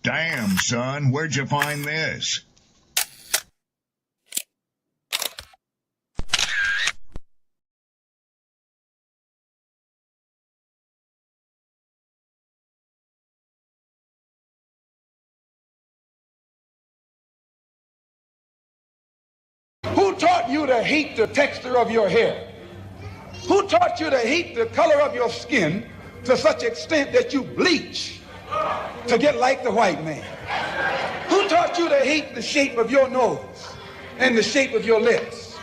Damn, son, where'd you find this? Who taught you to hate the texture of your hair? Who taught you to hate the color of your skin to such extent that you bleach to get like the white man? Who taught you to hate the shape of your nose and the shape of your lips?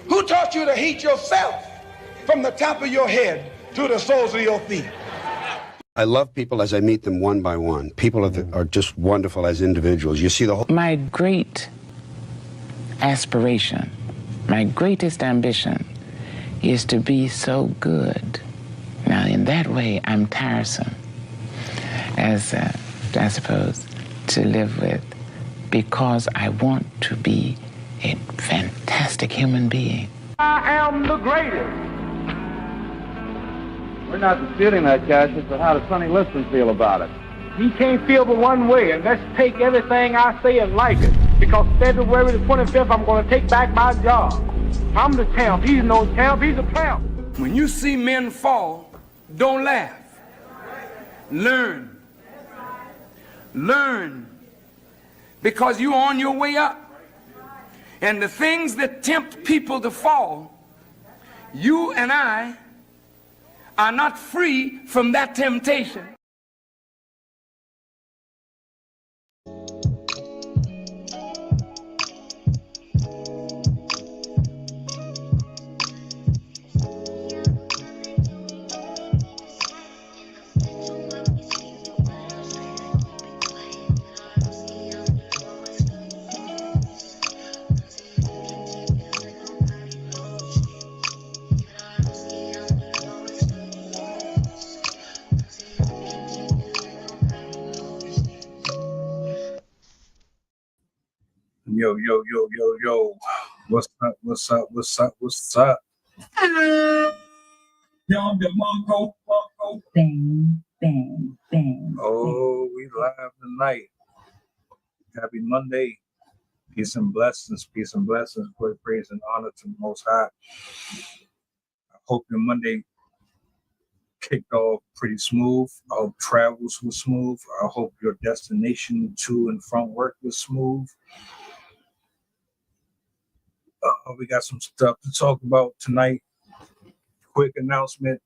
Who taught you to hate yourself from the top of your head to the soles of your feet? I love people as I meet them one by one. People are just wonderful as individuals. You see the whole... My great aspiration, my greatest ambition is to be so good. Now, in that way, I'm tiresome, as I suppose, to live with, because I want to be a fantastic human being. I am the greatest. We're not disputing that, Cassius, but how does Sonny Liston feel about it? He can't feel but one way, and let's take everything I say and like it. Because February the 25th, I'm going to take back my job. I'm the champ. He's no champ. He's a tramp. When you see men fall, don't laugh. Learn. Learn. Because you're on your way up. And the things that tempt people to fall, you and I are not free from that temptation. Yo, yo, yo, yo, yo. What's up, what's up, what's up, what's up? Bang, bang, bang. Oh, we live tonight. Happy Monday. Peace and blessings, great praise and honor to the Most High. I hope your Monday kicked off pretty smooth. I hope travels was smooth. I hope your destination to and from work was smooth. We got some stuff to talk about tonight. Quick announcement.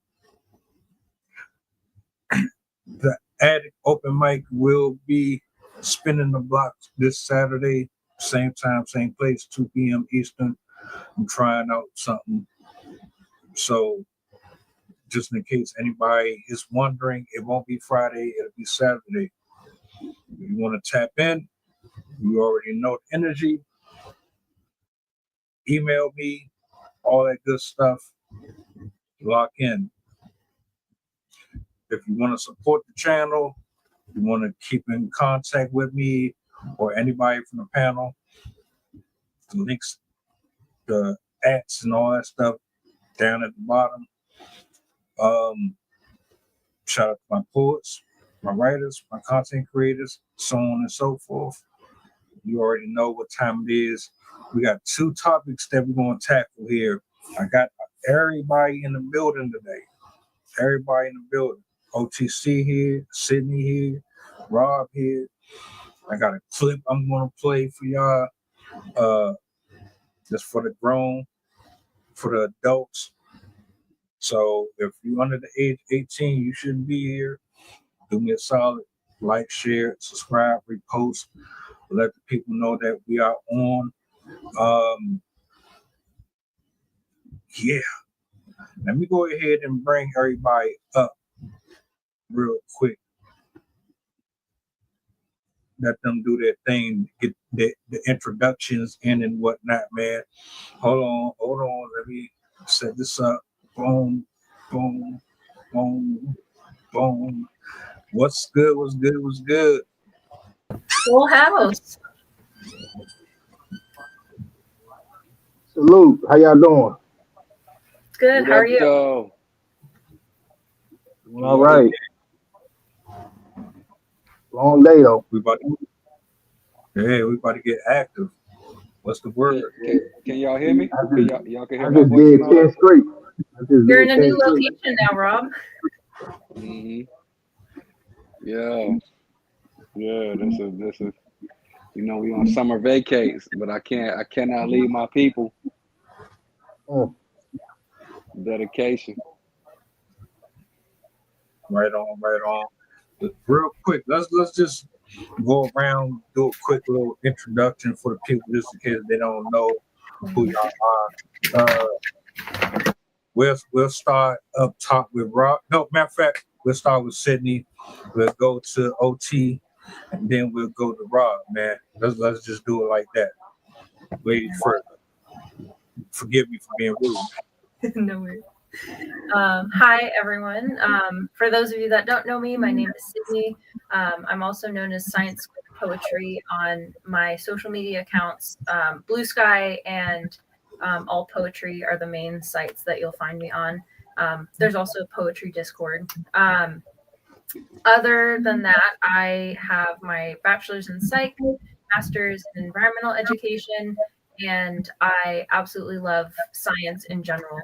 The Attic Open Mic will be spinning the block this Saturday, same time, same place, 2 p.m. Eastern. I'm trying out something. So just in case anybody is wondering, it won't be Friday, it'll be Saturday. If you want to tap in, you already know the energy. Email me, all that good stuff. Lock in. If you want to support the channel, you want to keep in contact with me or anybody from the panel, the links, the ats and all that stuff down at the bottom. Shout out to my poets, my writers, my content creators, so on and so forth. You already know what time it is. We got 2 topics that we're going to tackle here. I got everybody in the building today. Everybody in the building. OTC here, Sydney here, Rob here. I got a clip I'm going to play for y'all. Just for the grown, for the adults. So if you're under the age 18, you shouldn't be here. Do me a solid. Like, share, subscribe, repost. Let the people know that we are on. Yeah. Let me go ahead and bring everybody up real quick. Let them do their thing, get the introductions in and whatnot, man. Hold on. Let me set this up. Boom, boom, boom, boom. What's good? Full house. Salute. How y'all doing? Good. How are you? All right. Long day though. We about to get active. What's the word? Can y'all hear me? Y'all can hear I my just voice did and all 10 that? straight. You're in a new location now, Rob. Yeah. This is. You know, we on summer vacates, but I cannot leave my people. Dedication. Right on. But real quick, let's just go around, do a quick little introduction for the people, just in case they don't know who y'all are. We'll start up top with Rob. No, matter of fact, we'll start with Sydney. We'll go to OT, and then we'll go to Rob. Man, let's just do it like that. Ladies first. Forgive me for being rude. No worries. Hi, everyone. For those of you that don't know me, my name is Sydney. I'm also known as Science Poetry on my social media accounts. Blue Sky and All Poetry are the main sites that you'll find me on. There's also a Poetry Discord. Other than that, I have my bachelor's in psych, master's in environmental education, and I absolutely love science in general.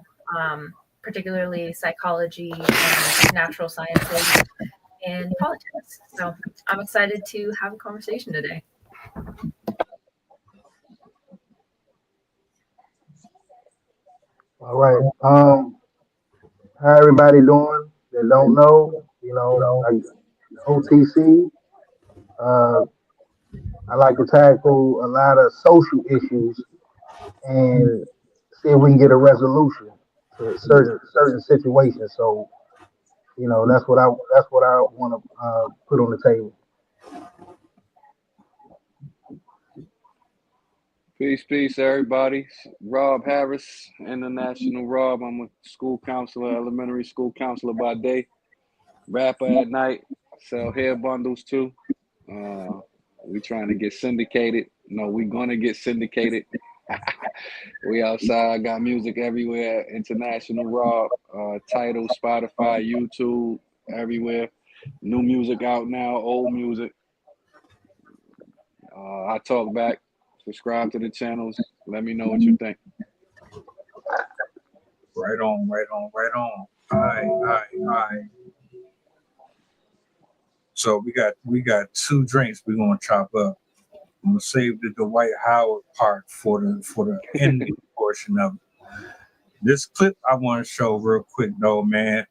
Particularly psychology and natural sciences and politics. So I'm excited to have a conversation today. All right. How everybody doing that don't know? You know, like OTC. I like to tackle a lot of social issues and see if we can get a resolution to certain situations. So, you know, that's what I want to put on the table. Peace, everybody. Rob Harris, International Rob. I'm a school counselor, elementary school counselor by day, rapper at night. Sell hair bundles too. We trying to get syndicated. No, we gonna get syndicated. We outside, got music everywhere. International Rob, Tidal, Spotify, YouTube, everywhere. New music out now, old music. I talk back. Subscribe to the channels. Let me know what you think. Right on. Aye. So we got 2 drinks we're gonna chop up. I'm gonna save the Dwight Howard part for the ending portion of it. This clip I want to show real quick though, man.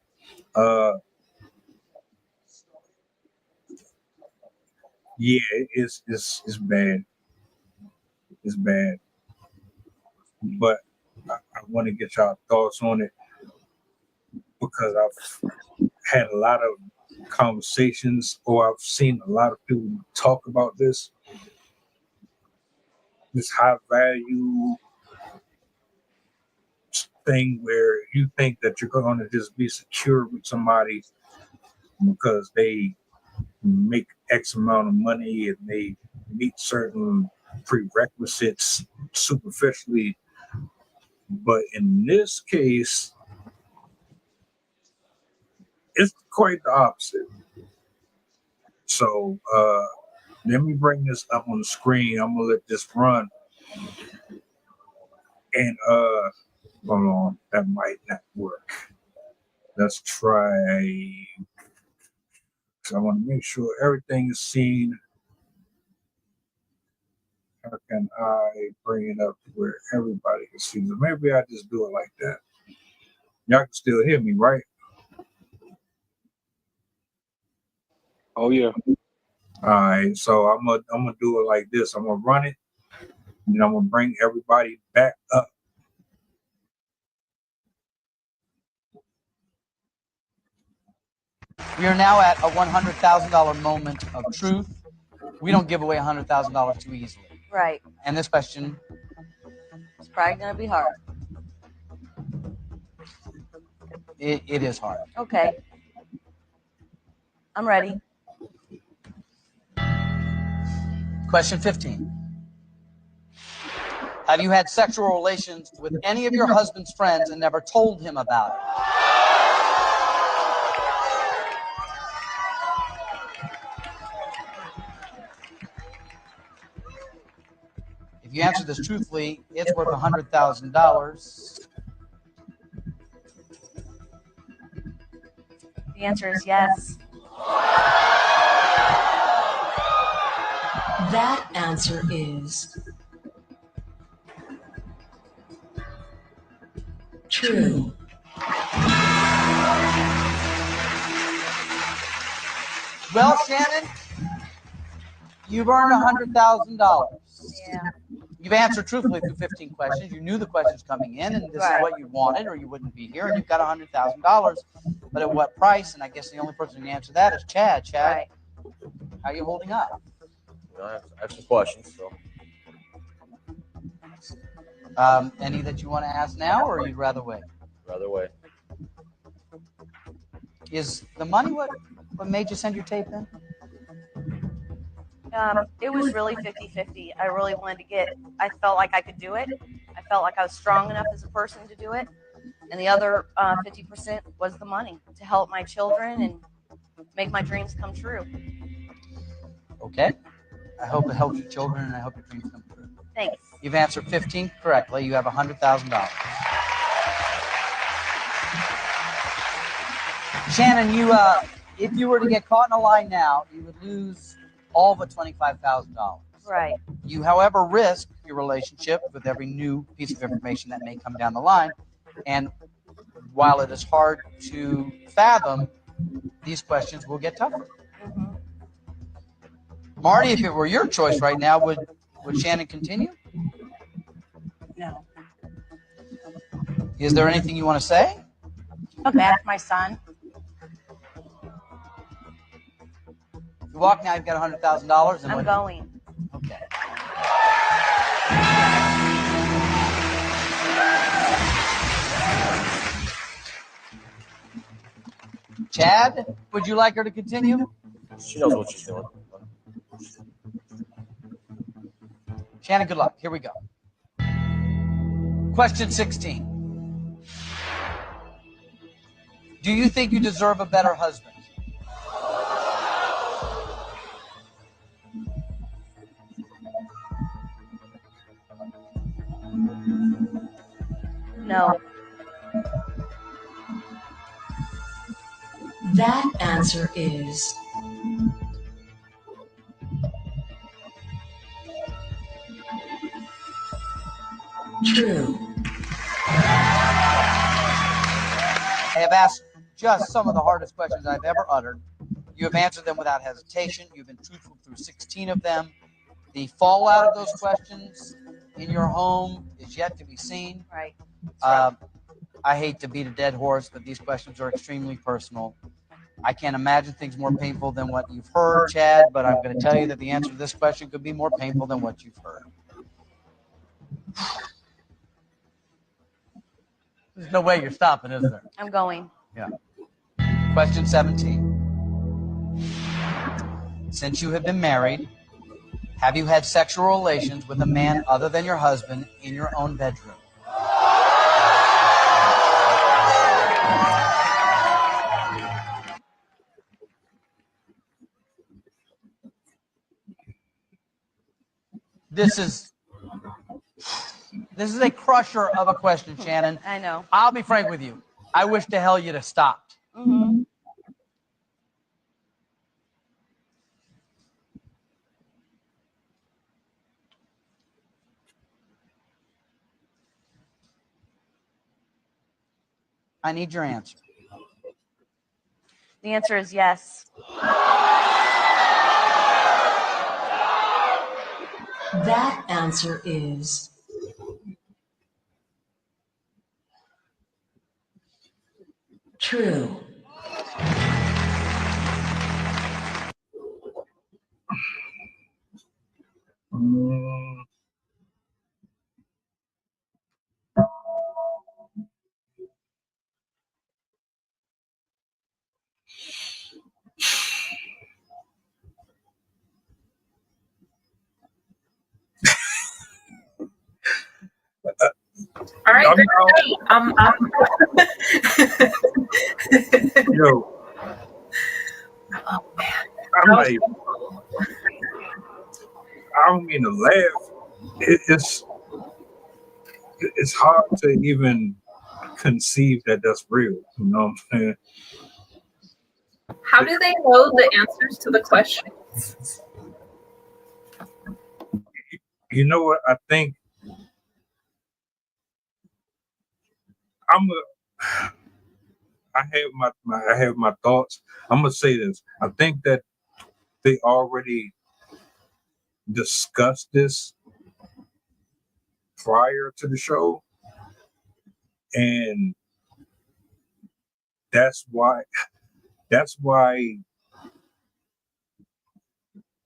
Yeah, it's bad. It's bad. But I want to get y'all thoughts on it because I've had a lot of conversations, or I've seen a lot of people talk about this high value thing where you think that you're going to just be secure with somebody because they make X amount of money and they meet certain prerequisites superficially. But in this case, it's quite the opposite. So let me bring this up on the screen. I'm gonna let this run. And hold on, that might not work. Let's try. So I want to make sure everything is seen. How can I bring it up to where everybody can see it? Maybe I just do it like that. Y'all can still hear me, right? Oh yeah. All right, so I'm gonna do it like this. I'm gonna run it, and then I'm gonna bring everybody back up. We are now at a $100,000 moment of truth. We don't give away $100,000 too easily. Right. And this question It's probably going to be hard. it is hard. Okay. I'm ready. Question 15. Have you had sexual relations with any of your husband's friends and never told him about it? If you answer this truthfully, it's worth $100,000. The answer is yes. That answer is true. Well, Shannon, you've earned $100,000. Yeah. You've answered truthfully through 15 questions. You knew the questions coming in, and this is what you wanted, or you wouldn't be here, and you've got $100,000. But at what price? And I guess the only person who can answer that is Chad. Chad, how are you holding up? I have some questions. So. Any that you want to ask now, or you'd rather wait? Rather wait. Is the money what made you send your tape in? It was really 50-50. I really wanted to I felt like I could do it. I felt like I was strong enough as a person to do it. And the other 50% was the money to help my children and make my dreams come true. Okay. I hope it helps your children, and I hope your dreams come true. Thanks. You've answered 15 correctly. You have $100,000. Shannon, if you were to get caught in a lie now, you would lose all but $25,000. Right. You, however, risk your relationship with every new piece of information that may come down the line. And while it is hard to fathom, these questions will get tougher. Mm-hmm. Marty, if it were your choice right now, would Shannon continue? No. Is there anything you want to say? Go back, my son. You walk now, you've got $100,000. I'm going. Okay. Chad, would you like her to continue? She knows what she's doing. Shannon, good luck. Here we go. Question 16. Do you think you deserve a better husband? No. That answer is true. I have asked just some of the hardest questions I've ever uttered. You have answered them without hesitation. You've been truthful through 16 of them. The fallout of those questions in your home is yet to be seen. Right. I hate to beat a dead horse, but these questions are extremely personal. I can't imagine things more painful than what you've heard, Chad, but I'm going to tell you that the answer to this question could be more painful than what you've heard. There's no way you're stopping, is there? I'm going. Yeah. Question 17. Since you have been married, have you had sexual relations with a man other than your husband in your own bedroom? This is a crusher of a question, Shannon. I know. I'll be frank with you. I wish to hell you'd have stopped. Mm-hmm. I need your answer. The answer is yes. That answer is true. All right. Yo. Oh man. I don't mean to laugh, it's hard to even conceive that that's real. You know what I'm saying? How do they know the answers to the questions? You know what? I think I have my thoughts. I'm gonna say this. I think that they already discussed this prior to the show, and that's why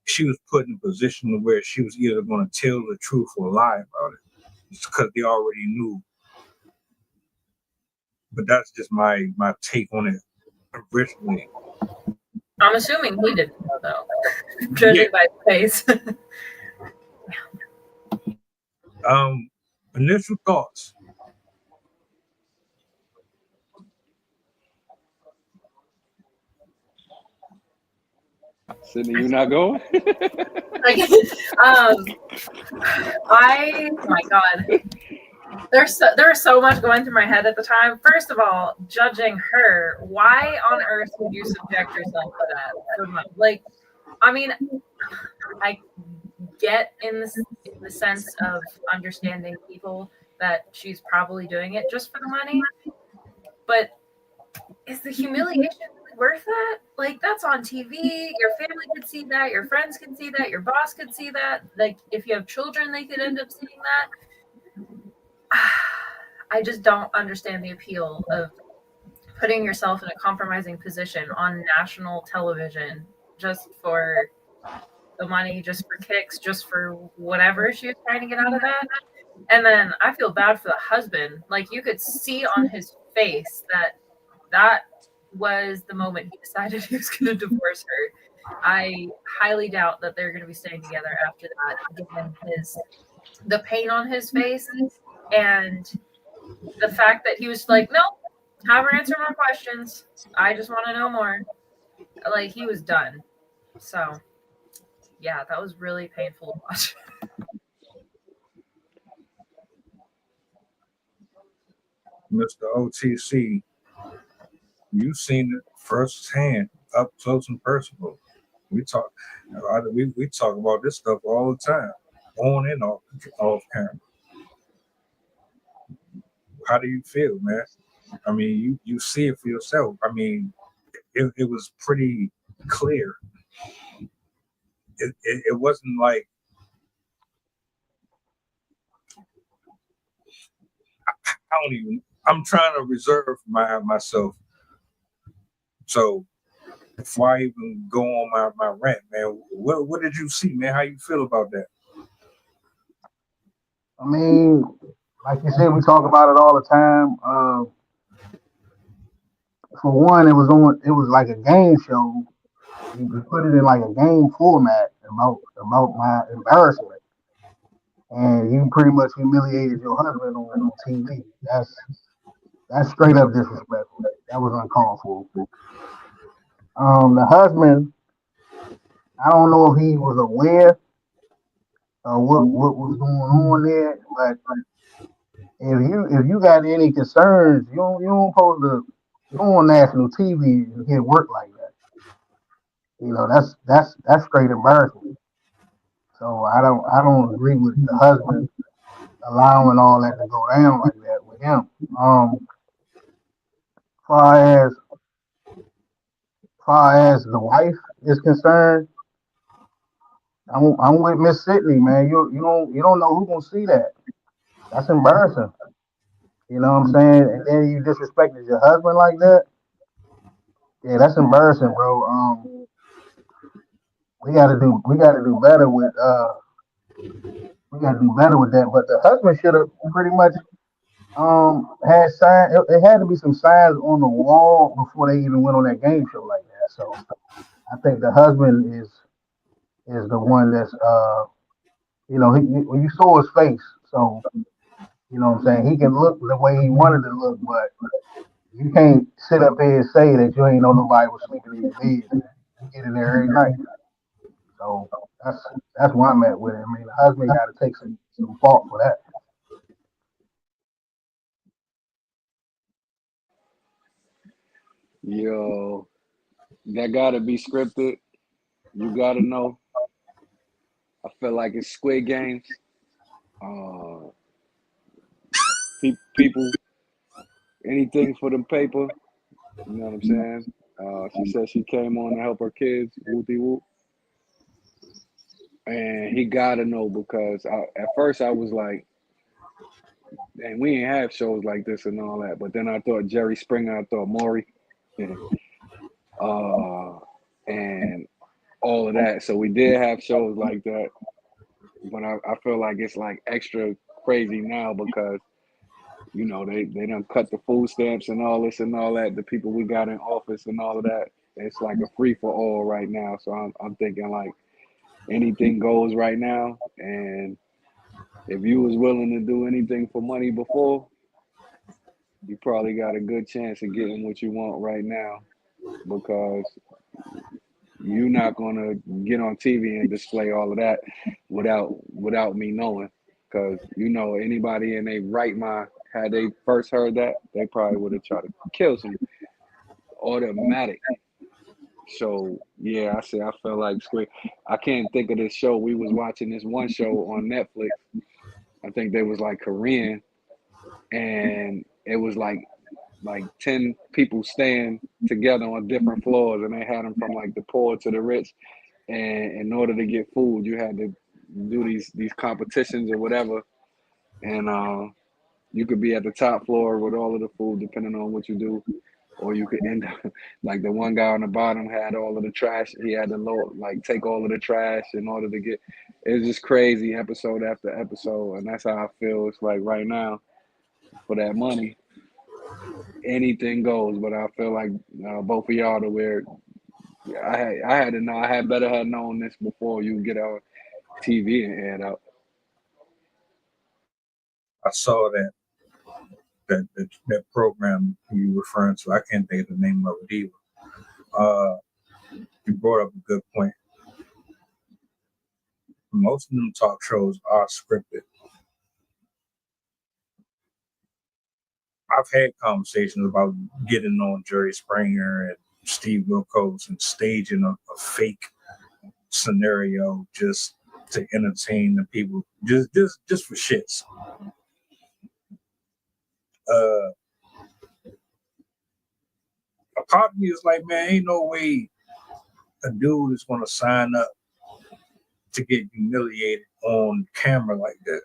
she was put in a position where she was either going to tell the truth or lie about it. It's because they already knew. But that's just my take on it originally. I'm assuming he didn't know, though, judging by his face. Initial thoughts. Sydney, you not going? My God. There's so much going through my head at the time. First of all, judging her, why on earth would you subject yourself to that? Like, I mean, I get in the sense of understanding people that she's probably doing it just for the money, but is the humiliation worth that? Like, that's on TV. Your family could see that. Your friends can see that. Your boss could see that. Like, if you have children, they could end up seeing that. I just don't understand the appeal of putting yourself in a compromising position on national television just for the money, just for kicks, just for whatever she was trying to get out of that. And then I feel bad for the husband. Like, you could see on his face that was the moment he decided he was going to divorce her. I highly doubt that they're going to be staying together after that, given the pain on his face and the fact that he was like, no, have her answer more questions. I just want to know more. Like, he was done. So, yeah, that was really painful to watch. Mr. OTC, you've seen it firsthand, up close and personal. We talk about this stuff all the time, on and off camera. How do you feel, man? I mean, you see it for yourself. I mean, it was pretty clear. It wasn't like I'm trying to reserve myself. So before I even go on my rant, man, what did you see, man? How you feel about that? I mean, like you said, we talk about it all the time. For one, it was like a game show. You put it in like a game format about my embarrassment, and you pretty much humiliated your husband on TV. That's straight up disrespectful. That was uncalled for. The husband, I don't know if he was aware of what was going on there, but if you got any concerns, you don't supposed to go on national TV and get work like that. You know, that's straight embarrassment. So I don't agree with the husband allowing all that to go down like that with him. Far as the wife is concerned, I'm with Miss Sydney, man. You don't know who's gonna see that. That's embarrassing. You know what I'm saying? And then you disrespected your husband like that. Yeah, that's embarrassing, bro. We gotta do better with that. But the husband should have pretty much had sign. It had to be some signs on the wall before they even went on that game show like that. So I think the husband is the one that's when you saw his face, so you know what I'm saying, he can look the way he wanted to look, but you can't sit up here and say that you ain't know nobody was sleeping in your bed. Man. You get in there every night. So that's where I'm at with it. I mean, the husband got to take some fault for that. Yo, that gotta be scripted. You gotta know. I feel like it's Squid Games. People, anything for the paper. You know what I'm saying? She said she came on to help her kids. Whoopty whoop. And he gotta know because at first I was like, and we ain't have shows like this and all that. But then I thought Jerry Springer, I thought Maury, and all of that. So we did have shows like that. But I feel like it's like extra crazy now because, you know, they done cut the food stamps and all this and all that. The people we got in office and all of that. It's like a free for all right now. So I'm thinking like anything goes right now. And if you was willing to do anything for money before, you probably got a good chance of getting what you want right now because you're not gonna get on TV and display all of that without me knowing. Because you know anybody in their right mind, had they first heard that, they probably would have tried to kill some automatic. So yeah, I felt like Squid. I can't think of this show. We was watching this one show on Netflix. I think they was like Korean, and it was like 10 people staying together on different floors, and they had them from like the poor to the rich. And in order to get food, you had to do these competitions or whatever. And you could be at the top floor with all of the food, depending on what you do, or you could end up like the one guy on the bottom had all of the trash. He had to take all of the trash in order to get. It's just crazy episode after episode, and that's how I feel. It's like right now for that money, anything goes. But I feel like both of y'all to where I had to know. I had better have known this before you get on TV and add up. I saw that program you referring to. I can't think of the name of it either. You brought up a good point. Most of them talk shows are scripted. I've had conversations about getting on Jerry Springer and Steve Wilkos and staging a fake scenario just to entertain the people, just for shits. A part of me is like, man, ain't no way a dude is gonna sign up to get humiliated on camera like that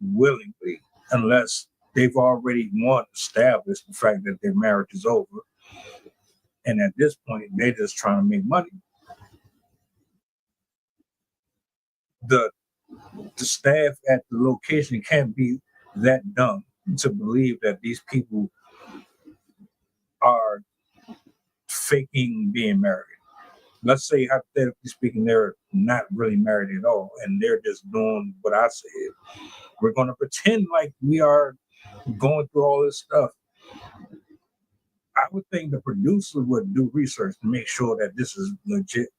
willingly, unless they've already established the fact that their marriage is over. And at this point, they're just trying to make money. The staff at the location can't be that dumb to believe that these people are faking being married. Let's say, hypothetically speaking, they're not really married at all, and they're just doing what I said. We're going to pretend like we are going through all this stuff. I would think the producer would do research to make sure that this is legit.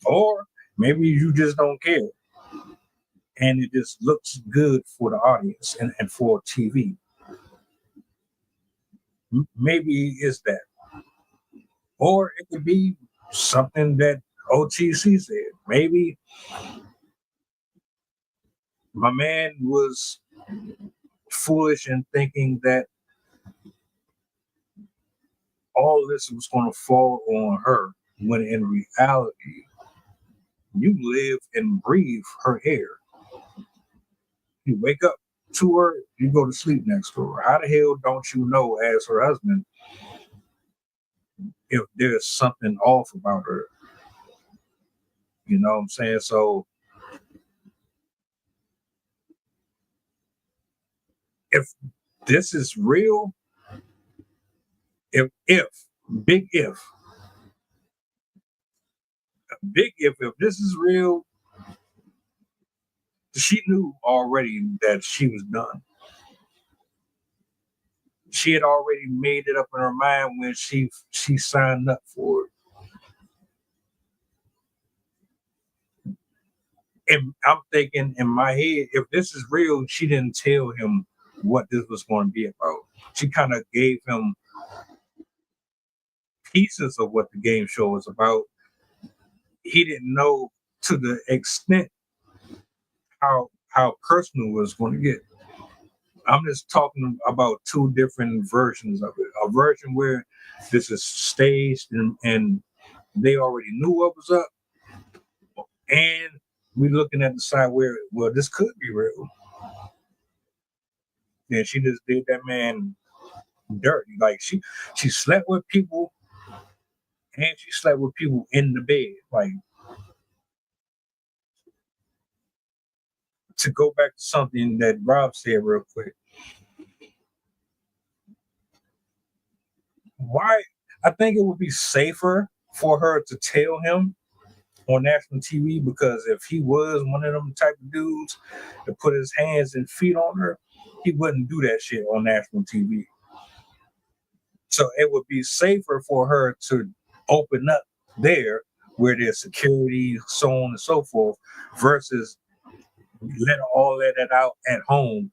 Or maybe you just don't care. And it just looks good for the audience and for TV. Maybe it's that. Or it could be something that OTC said. Maybe my man was foolish in thinking that all this was going to fall on her, when in reality, you live and breathe her hair. You wake up to her, you go to sleep next to her. How the hell don't you know, as her husband, if there's something off about her? You know what I'm saying? So if this is real, if this is real, she knew already that she was done. She had already made it up in her mind when she signed up for it. And I'm thinking in my head, if this is real, she didn't tell him what this was going to be about. She kind of gave him pieces of what the game show was about. He didn't know to the extent how personal it was going to get. I'm just talking about two different versions of it. A version where this is staged and they already knew what was up, and we're looking at the side where, well, this could be real. And she just did that man dirty. Like she slept with people, and she slept with people in the bed. Like, to go back to something that Rob said real quick. Why? I think it would be safer for her to tell him on national TV, because if he was one of them type of dudes to put his hands and feet on her, he wouldn't do that shit on national TV. So it would be safer for her to open up there where there's security, so on and so forth, versus let all that out at home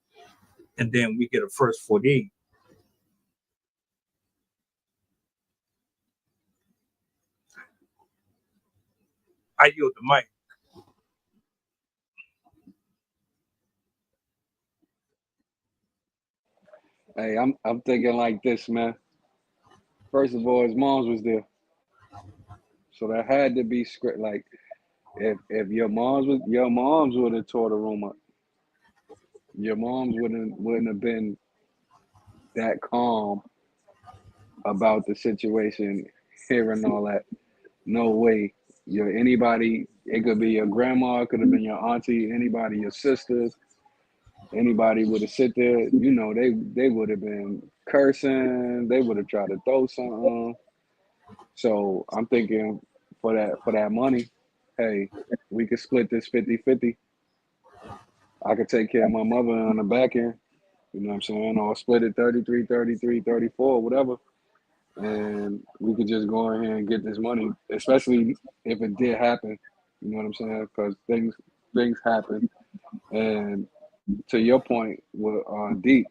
and then we get a first 48. I yield the mic. Hey, I'm thinking like this, man. First of all, his mom's was there, so that had to be script. Like, if your moms would have tore the room up. Your moms wouldn't have been that calm about the situation, hearing all that. No way. Anybody, it could be your grandma, it could have been your auntie, anybody, your sisters, anybody would have sit there, they would have been cursing, they would have tried to throw something. So I'm thinking for that money, hey, we could split this 50-50. I could take care of my mother on the back end, you know what I'm saying? Or split it 33, 33, 34, whatever. And we could just go ahead and get this money, especially if it did happen. You know what I'm saying? Because things happen. And to your point with Deep,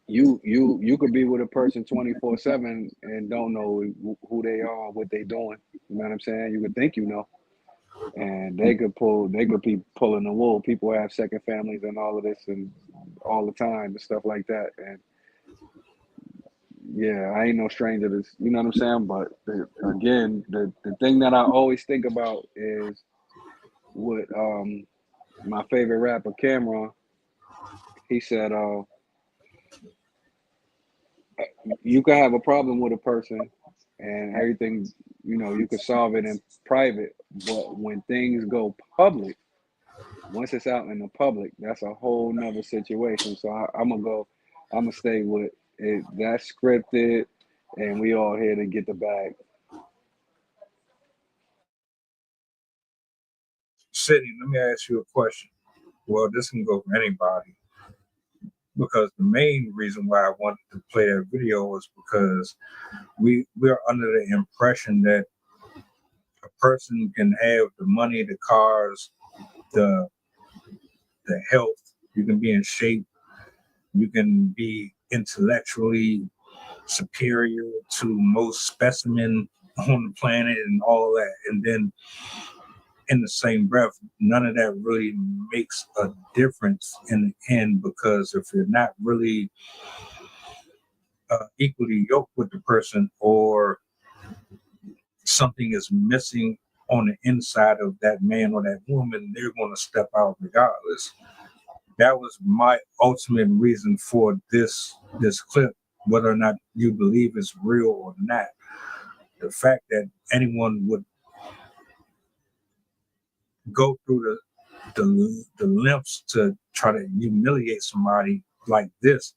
you could be with a person 24/7 and don't know who they are, what they doing. You know what I'm saying? You could think you know, and they could be pulling the wool. People have second families and all of this and all the time and stuff like that. And yeah, I ain't no stranger to this, you know what I'm saying? But again, the thing that I always think about is what my favorite rapper Cameron, he said, you can have a problem with a person and everything, you can solve it in private, but when things go public, once it's out in the public, that's a whole nother situation. So I'm gonna stay with it. That's scripted, and we all here to get the bag. Sydney, let me ask you a question. Well, this can go for anybody, because the main reason why I wanted to play that video was because we're under the impression that a person can have the money, the cars, the health, you can be in shape, you can be intellectually superior to most specimen on the planet and all that. And then in the same breath, none of that really makes a difference in the end, because if you're not really equally yoked with the person, or something is missing on the inside of that man or that woman, they're going to step out regardless. That was my ultimate reason for this clip, whether or not you believe it's real or not. The fact that anyone would go through the lengths to try to humiliate somebody like this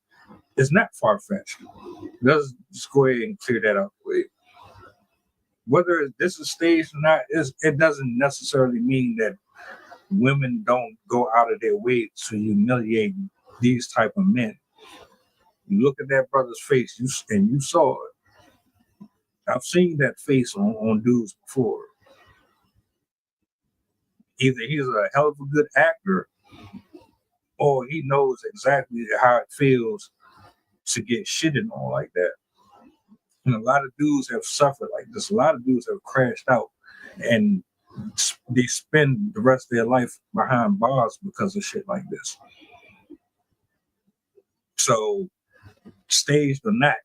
is not far-fetched. Let's just go ahead and clear that up. Whether this is staged or not, it doesn't necessarily mean that women don't go out of their way to humiliate these type of men. You look at that brother's face, you saw it. I've seen that face on dudes before. Either he's a hell of a good actor, or he knows exactly how it feels to get shitted on like that. And a lot of dudes have suffered like this. A lot of dudes have crashed out, and they spend the rest of their life behind bars because of shit like this. So, staged or not,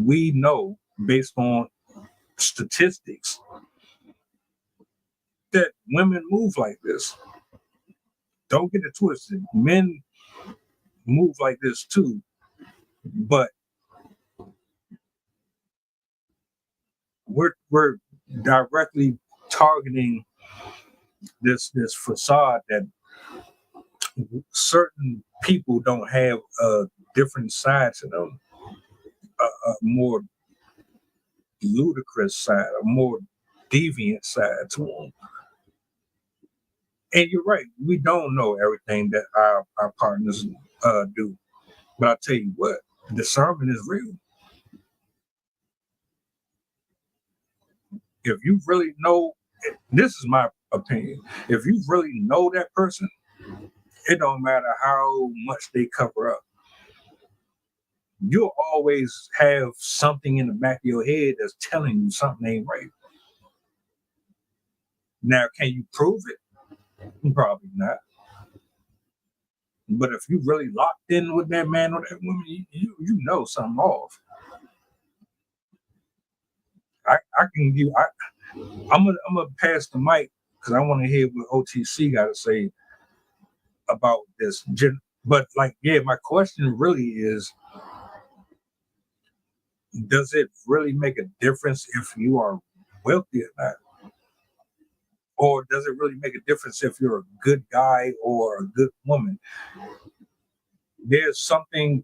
we know based on statistics that women move like this. Don't get it twisted. Men move like this too, but we're directly targeting this facade that certain people don't have a different side to them, a more ludicrous side, a more deviant side to them. And you're right, we don't know everything that our partners do. But I'll tell you what, discernment is real. If you really know, this is my opinion, if you really know that person, it don't matter how much they cover up. You'll always have something in the back of your head that's telling you something ain't right. Now, can you prove it? Probably not. But if you really locked in with that man or that woman, you know something off. I'm gonna pass the mic because I want to hear what OTC got to say about this. But my question really is, does it really make a difference if you are wealthy or not? Or does it really make a difference if you're a good guy or a good woman? There's something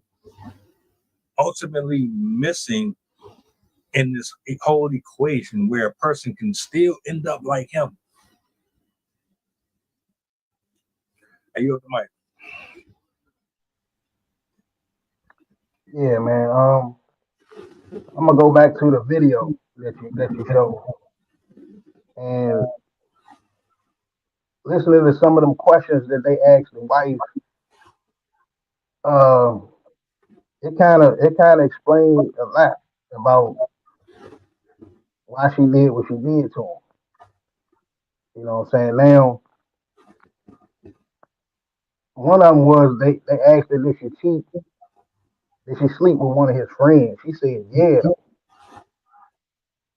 ultimately missing in this whole equation where a person can still end up like him. Are you with the mic? Yeah, man. I'm gonna go back to the video that you showed and listening to some of them questions that they asked the wife. It kind of explained a lot about why she did what she did to him. You know what I'm saying? Now, one of them was they asked her, did she cheat? Did she sleep with one of his friends? She said, yeah.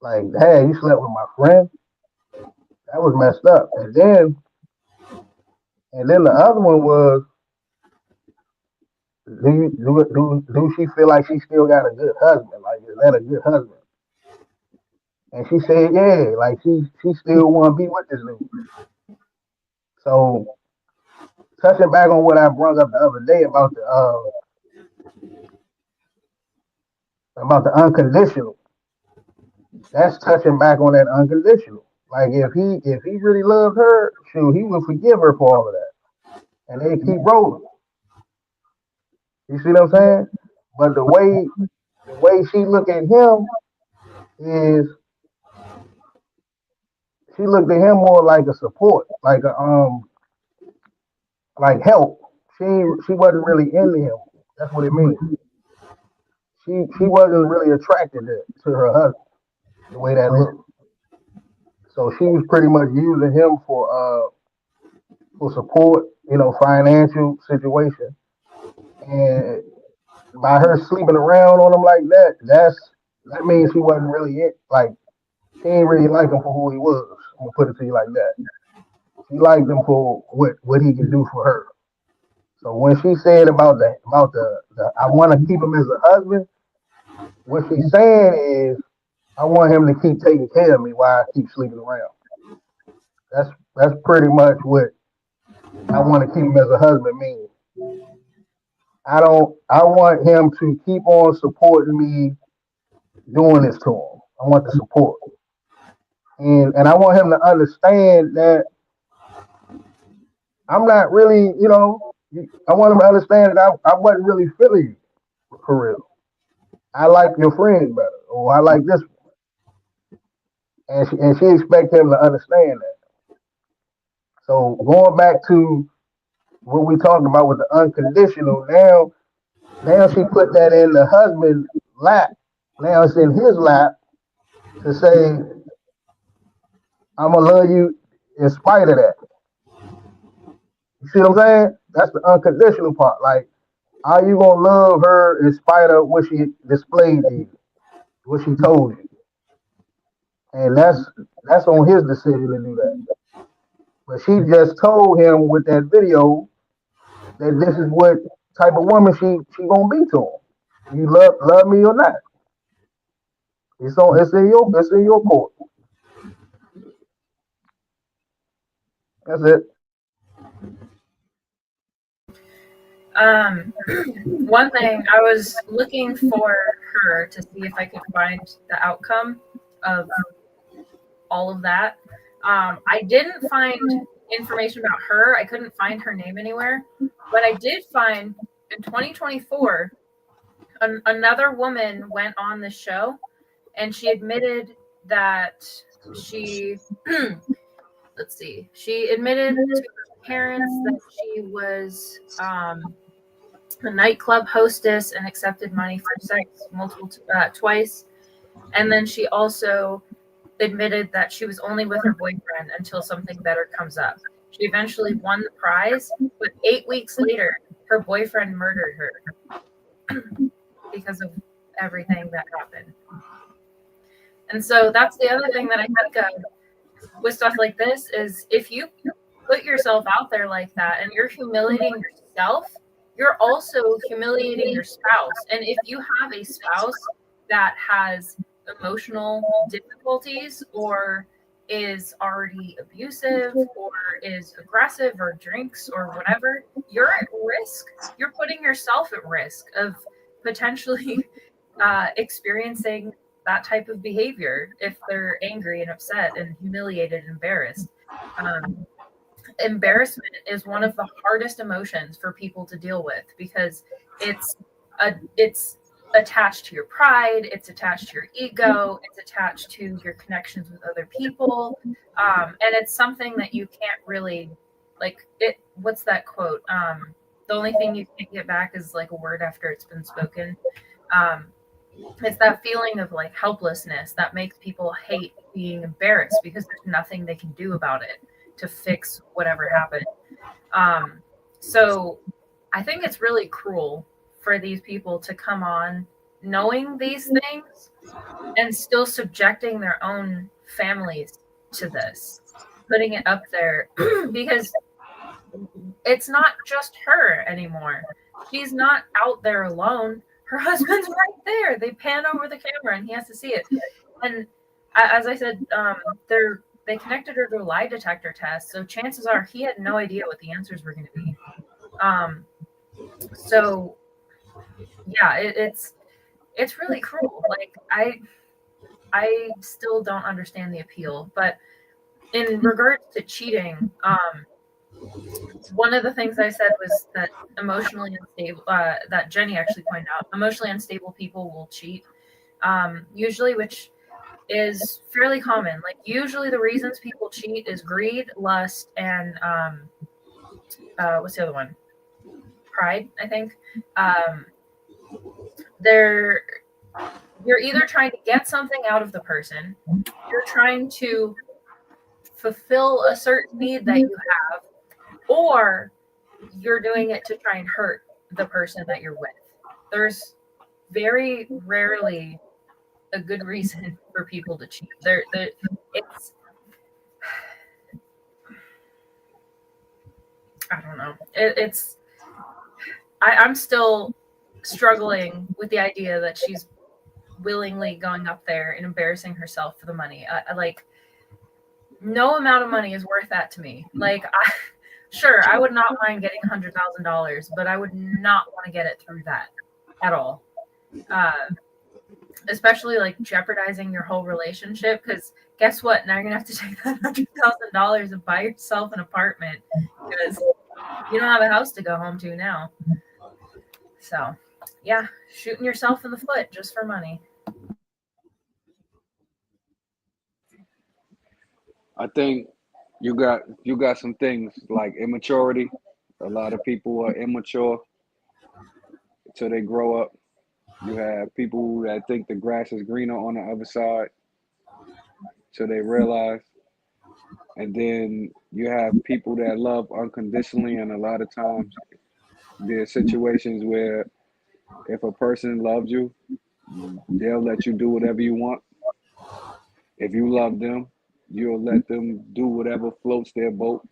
Like, Dad, you slept with my friend? That was messed up. And then the other one was, do she feel like she still got a good husband? Like, is that a good husband? And she said, yeah, like she still want to be with this dude. So, touching back on what I brought up the other day about the unconditional, that's touching back on that unconditional. Like if he really loved her, shoot, he would forgive her for all of that, and they keep rolling. You see what I'm saying? But the way she look at him is she looked at him more like a support, like like help. She wasn't really into him. That's what it means. She wasn't really attracted to her husband the way that looked. So she was pretty much using him for support, financial situation. And by her sleeping around on him like that means she wasn't really it. Like she ain't really like him for who he was. I'm gonna put it to you like that. She liked him for what he could do for her. So when she said about the I want to keep him as a husband, what she's saying is I want him to keep taking care of me while I keep sleeping around. That's pretty much what I want to keep him as a husband means. I want him to keep on supporting me doing this to him. I want the support. And I want him to understand that I'm not really, I want him to understand that I wasn't really feeling you for real. I like your friend better, or I like this one. And she expects him to understand that. So going back to what we talked about with the unconditional, now she put that in the husband's lap. Now it's in his lap to say, I'm gonna love you in spite of that. You see what I'm saying? That's the unconditional part. Like, are you gonna love her in spite of what she displayed to you, what she told you? And that's on his decision to do that. But she just told him with that video that this is what type of woman she gonna be to him. You love me or not? It's in your court. That's it. One thing, I was looking for her to see if I could find the outcome of all of that. I didn't find information about her. I couldn't find her name anywhere. But I did find in 2024, another woman went on the show and she admitted that she, let's see, she admitted to her parents that she was a nightclub hostess and accepted money for sex twice. And then she also admitted that she was only with her boyfriend until something better comes up. She eventually won the prize, but 8 weeks later, her boyfriend murdered her because of everything that happened. And so that's the other thing that I think of with stuff like this is if you put yourself out there like that and you're humiliating yourself, you're also humiliating your spouse. And if you have a spouse that has emotional difficulties or is already abusive or is aggressive or drinks or whatever, you're at risk. You're putting yourself at risk of potentially experiencing that type of behavior if they're angry and upset and humiliated and embarrassed. Embarrassment is one of the hardest emotions for people to deal with because it's attached to your pride, it's attached to your ego, it's attached to your connections with other people, and it's something that you can't really what's that quote? The only thing you can get back is like a word after it's been spoken. It's that feeling of like helplessness that makes people hate being embarrassed because there's nothing they can do about it to fix whatever happened. So I think it's really cruel for these people to come on knowing these things and still subjecting their own families to this, putting it up there because it's not just her anymore. She's not out there alone. Her husband's right there. They pan over the camera and he has to see it. And as I said, they connected her to a lie detector test. So chances are he had no idea what the answers were going to be. So yeah, it's really cruel. Like I still don't understand the appeal, but in regards to cheating, one of the things I said was that emotionally unstable, that Jenny actually pointed out, emotionally unstable people will cheat, usually, which is fairly common. Like usually the reasons people cheat is greed, lust, and what's the other one? Pride, I think. You're either trying to get something out of the person, you're trying to fulfill a certain need that you have, or you're doing it to try and hurt the person that you're with. There's very rarely a good reason for people to cheat. It's I don't know. I'm still struggling with the idea that she's willingly going up there and embarrassing herself for the money. No amount of money is worth that to me. Sure, I would not mind getting $100,000, but I would not want to get it through that at all. Especially like jeopardizing your whole relationship, because guess what? Now you're gonna have to take that $100,000 and buy yourself an apartment because you don't have a house to go home to now. So yeah, shooting yourself in the foot just for money. I think you got some things like immaturity. A lot of people are immature till they grow up. You have people that think the grass is greener on the other side till they realize. And then you have people that love unconditionally, and a lot of times there's situations where if a person loves you, they'll let you do whatever you want. If you love them, you'll let them do whatever floats their boat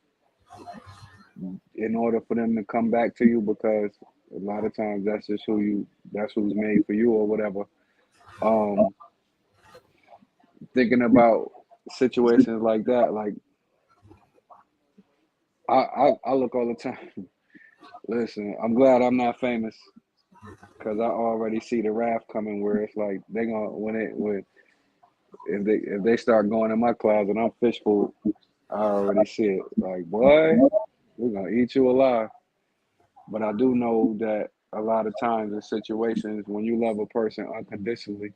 in order for them to come back to you, because a lot of times that's just that's who's made for you or whatever. Um, Thinking about situations like that, like I look all the time. Listen, I'm glad I'm not famous because I already see the wrath coming. Where it's like they gonna when if they start going in my closet, I'm fish food. I already see it. Like, boy, we're gonna eat you alive. But I do know that a lot of times in situations when you love a person unconditionally,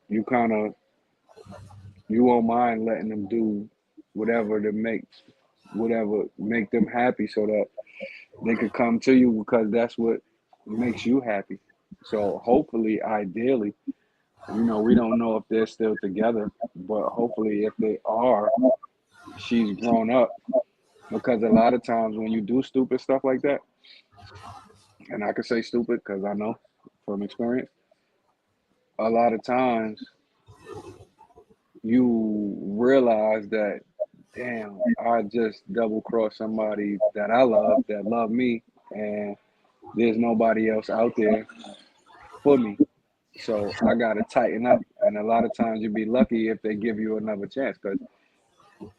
you kind of you won't mind letting them do whatever to make them happy, so that they could come to you because that's what makes you happy. So hopefully, ideally, we don't know if they're still together, but hopefully, if they are, she's grown up. Because a lot of times when you do stupid stuff like that, and I can say stupid because I know from experience, a lot of times you realize that, damn, I just double crossed somebody that I love, that love me, and there's nobody else out there for me. So I gotta tighten up. And a lot of times you'd be lucky if they give you another chance, because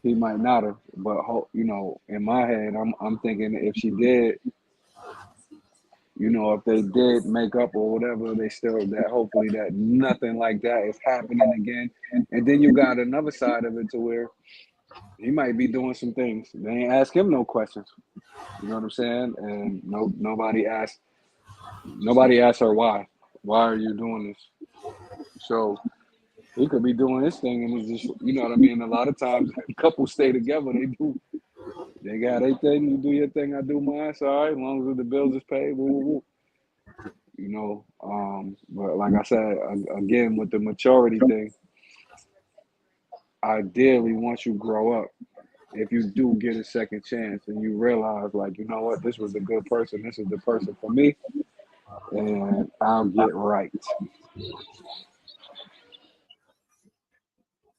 he might not have. But in my head, I'm thinking if she did, if they did make up or whatever, they still that hopefully that nothing like that is happening again. And then you got another side of it to where he might be doing some things. They ain't ask him no questions. You know what I'm saying? And nobody asked her why. Why are you doing this? So he could be doing his thing, and it's just, you know what I mean? A lot of times couples stay together, they got their thing, you do your thing, I do mine, so all right, as long as the bills is paid, woo, woo, woo. But like I said, again, with the maturity thing, ideally, once you grow up, if you do get a second chance and you realize, like, you know what, this was a good person, this is the person for me, and I'll get right.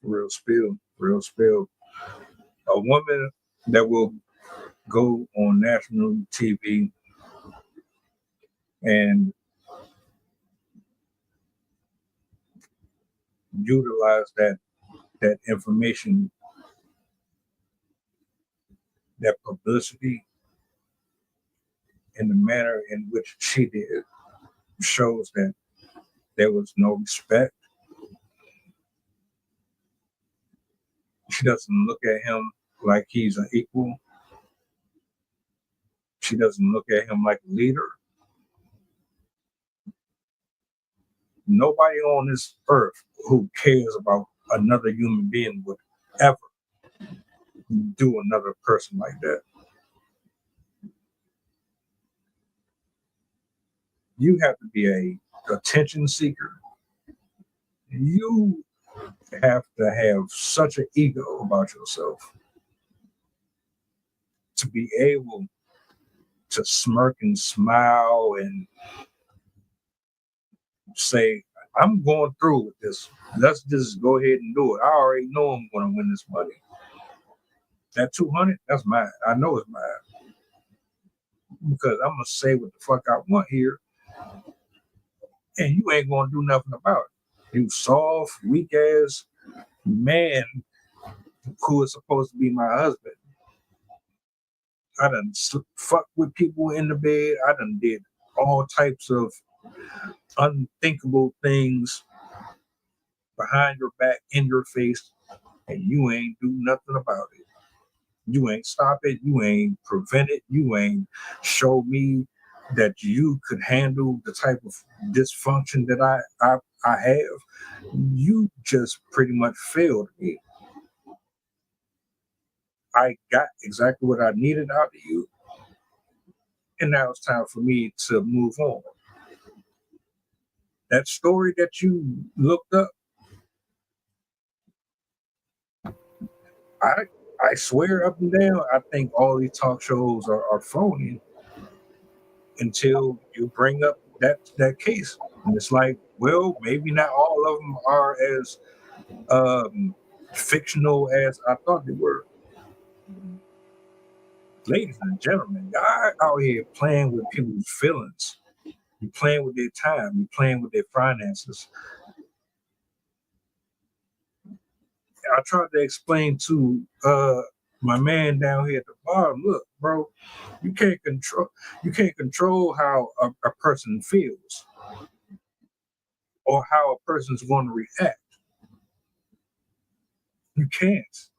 Real spill, real spill. A woman that will go on national TV and utilize that information, that publicity, in the manner in which she did, shows that there was no respect. She doesn't look at him like he's an equal. She doesn't look at him like a leader. Nobody on this earth who cares about another human being would ever do another person like that. You have to be a attention seeker. You have to have such an ego about yourself to be able to smirk and smile and say, I'm going through with this. Let's just go ahead and do it. I already know I'm going to win this money. That 200, that's mine. I know it's mine. Because I'm going to say what the fuck I want here. And you ain't going to do nothing about it. You soft, weak ass man who is supposed to be my husband. I done fuck with people in the bed. I done did all types of unthinkable things behind your back, in your face, and you ain't do nothing about it. You ain't stop it. You ain't prevent it. You ain't show me that you could handle the type of dysfunction that I have. You just pretty much failed me. I got exactly what I needed out of you, and now it's time for me to move on. That story that you looked up, I swear up and down, I think all these talk shows are phony until you bring up that case. And it's like, well, maybe not all of them are as fictional as I thought they were. Ladies and gentlemen, y'all out here playing with people's feelings. You're playing with their time. You're playing with their finances. I tried to explain to my man down here at the bottom, look, bro, you can't control how a person feels or how a person's going to react. You can't.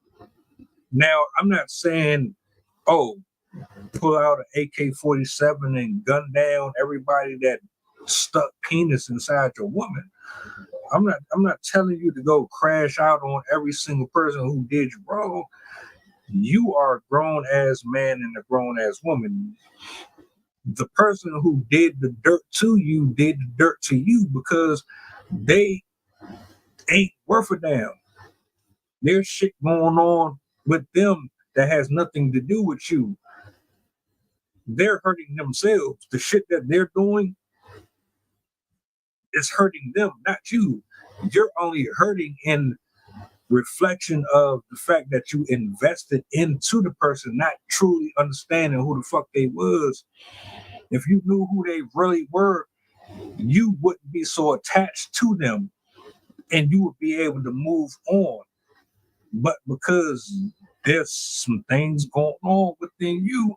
Now, I'm not saying, oh, pull out an AK-47 and gun down everybody that stuck penis inside your woman. I'm not telling you to go crash out on every single person who did you wrong. You are a grown ass man and a grown ass woman. The person who did the dirt to you did the dirt to you because they ain't worth a damn. There's shit going on with them that has nothing to do with you. They're hurting themselves. The shit that they're doing is hurting them, not you. You're only hurting in reflection of the fact that you invested into the person, not truly understanding who the fuck they was. If you knew who they really were, you wouldn't be so attached to them and you would be able to move on. But because there's some things going on within you,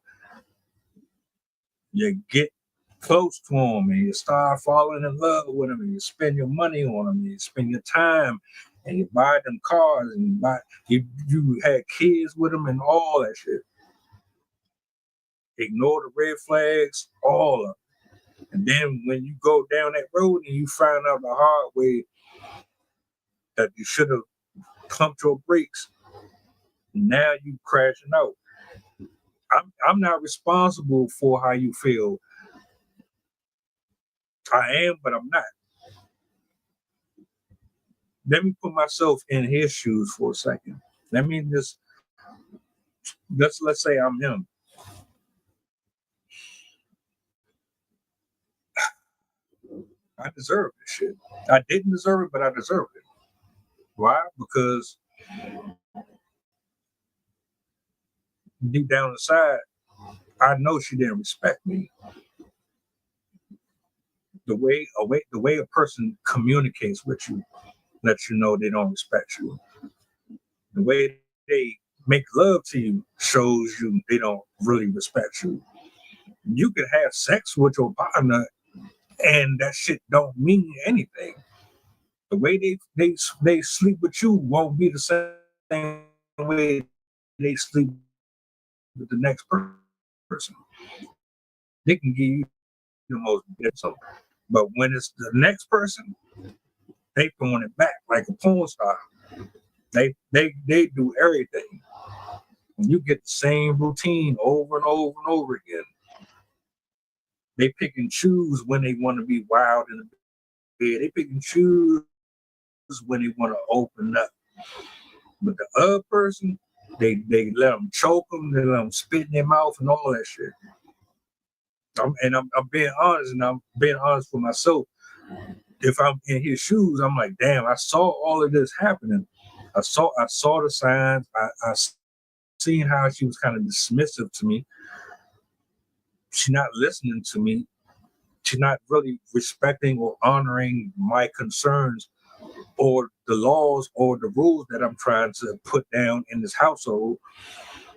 you get close to them and you start falling in love with them and you spend your money on them and you spend your time and you buy them cars and you had kids with them and all that shit. Ignore the red flags, all of it. And then when you go down that road and you find out the hard way that you should have pumped your brakes, now you crashing out. I'm not responsible for how you feel. I am, but I'm not. Let me put myself in his shoes for a second. Let me just let's say I'm him. I deserve this shit. I didn't deserve it, but I deserved it. Why? Because deep down inside, I know she didn't respect me. The way a person communicates with you lets you know they don't respect you. The way they make love to you shows you they don't really respect you. You can have sex with your partner and that shit don't mean anything. The way they sleep with you won't be the same way they sleep with the next person. They can give you the most beautiful, but when it's the next person, they throwing it back like a porn star. They do everything. You get the same routine over and over and over again. They pick and choose when they want to be wild in the bed. They pick and choose when they want to open up. But the other person, they let them choke them, they let them spit in their mouth and all that shit. I'm being honest, and I'm being honest for myself. If I'm in his shoes, I'm like, damn, I saw all of this happening. I saw the signs. I seen how she was kind of dismissive to me. She's not listening to me. She's not really respecting or honoring my concerns or the laws or the rules that I'm trying to put down in this household.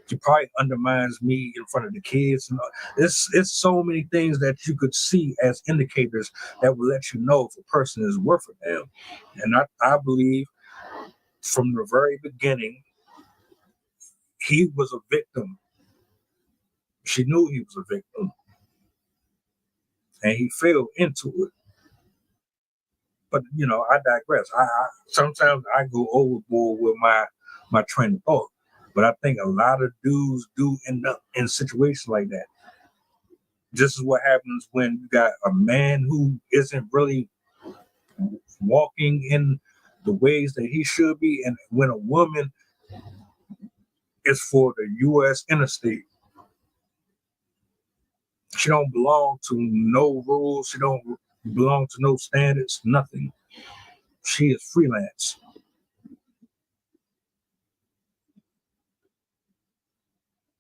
She probably undermines me in front of the kids. And it's so many things that you could see as indicators that will let you know if a person is worth a damn. And I believe from the very beginning, he was a victim. She knew he was a victim. And he fell into it. But, I digress. I sometimes I go overboard with my train of thought. But I think a lot of dudes do end up in situations like that. This is what happens when you got a man who isn't really walking in the ways that he should be, and when a woman is for the U.S. interstate. She don't belong to no rules. She don't belong to no standards, nothing. She is freelance.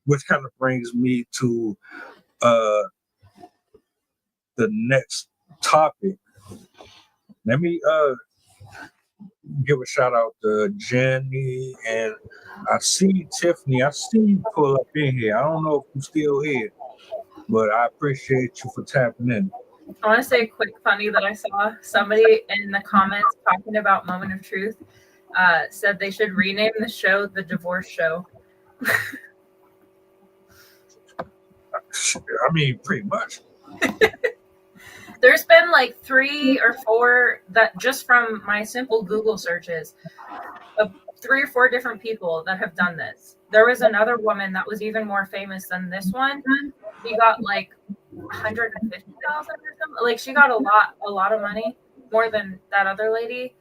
Which kind of brings me to the next topic. Let me give a shout out to Jenny, and I see Tiffany. I see you pull up in here. I don't know if you're still here, but I appreciate you for tapping in. I want to say a quick funny that I saw. Somebody in the comments talking about Moment of Truth said they should rename the show The Divorce Show. I mean, pretty much. There's been like 3 or 4 that just from my simple Google searches of 3 or 4 different people that have done this. There was another woman that was even more famous than this one. She got like 150,000 or something. Like she got a lot of money, more than that other lady.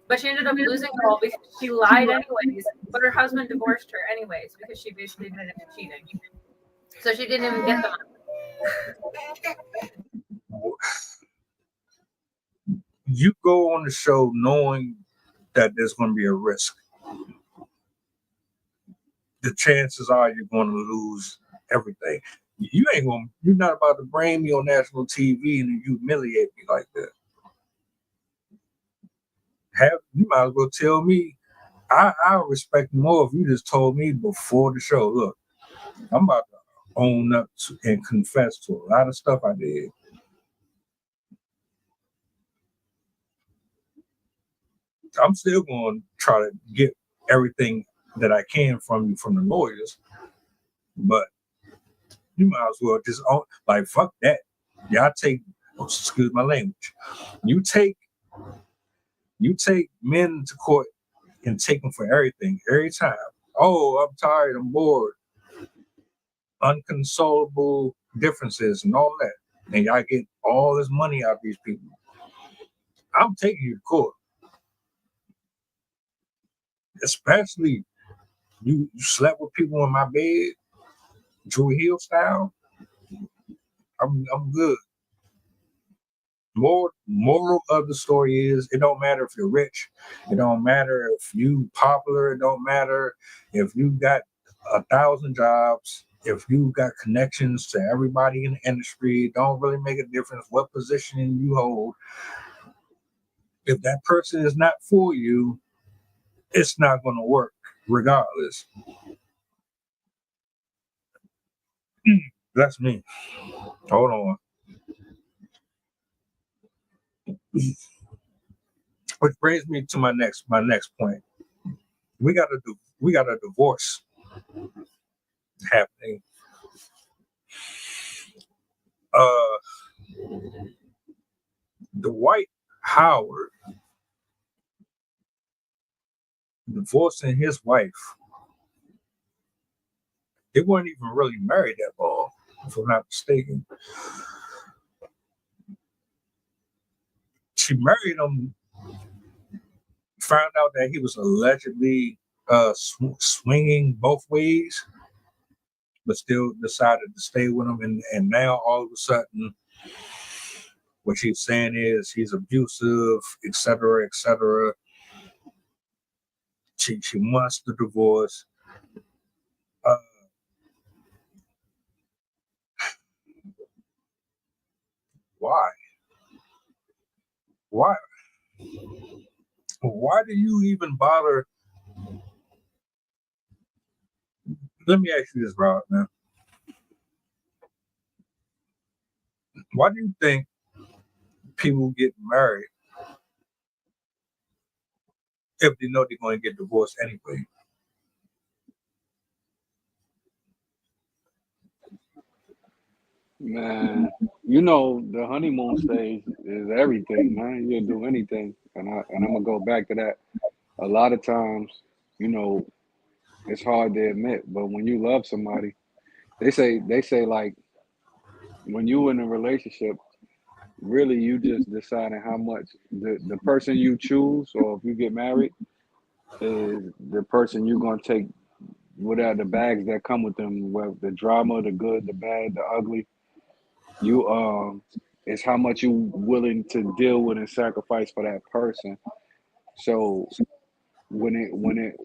But she ended up losing it all because she lied anyways. But her husband divorced her anyways because she basically admitted to cheating. So she didn't even get the money. You go on the show knowing that there's going to be a risk. The chances are you're going to lose everything. You're not about to bring me on national TV and humiliate me like that. You might as well tell me. I respect more if you just told me before the show, look, I'm about to own up to and confess to a lot of stuff I did. I'm still going to try to get everything that I can from you, from the lawyers, but you might as well just own, like, fuck that. Y'all take, excuse my language, you take men to court and take them for everything, every time. Oh, I'm tired, I'm bored. Unconsolable differences and all that. And y'all get all this money out of these people. I'm taking you to court. Especially you slept with people in my bed, Drew Hill style. I'm good. Moral of the story is it don't matter if you're rich, it don't matter if you popular, it don't matter if you got 1,000 jobs, if you got connections to everybody in the industry, it don't really make a difference what position you hold. If that person is not for you, it's not going to work regardless. That's me. Hold on. Which brings me to my next point. We got a divorce happening. Dwight Howard divorcing his wife. They weren't even really married that long, if I'm not mistaken. She married him, found out that he was allegedly swinging both ways, but still decided to stay with him. And now all of a sudden, what she's saying is he's abusive, etc., etc. She wants the divorce. Why? Why do you even bother? Let me ask you this, Rob, man. Why do you think people get married if they know they're going to get divorced anyway? Man, you know the honeymoon stage is everything, man. You'll do anything, and I'm gonna go back to that. A lot of times, you know, It's hard to admit, but when you love somebody, they say like when you in a relationship, really you just deciding how much the person you choose, or if you get married, is the person you're gonna take whatever the bags that come with them, whether the drama, the good, the bad, the ugly. You it's how much you willing to deal with and sacrifice for that person. So when it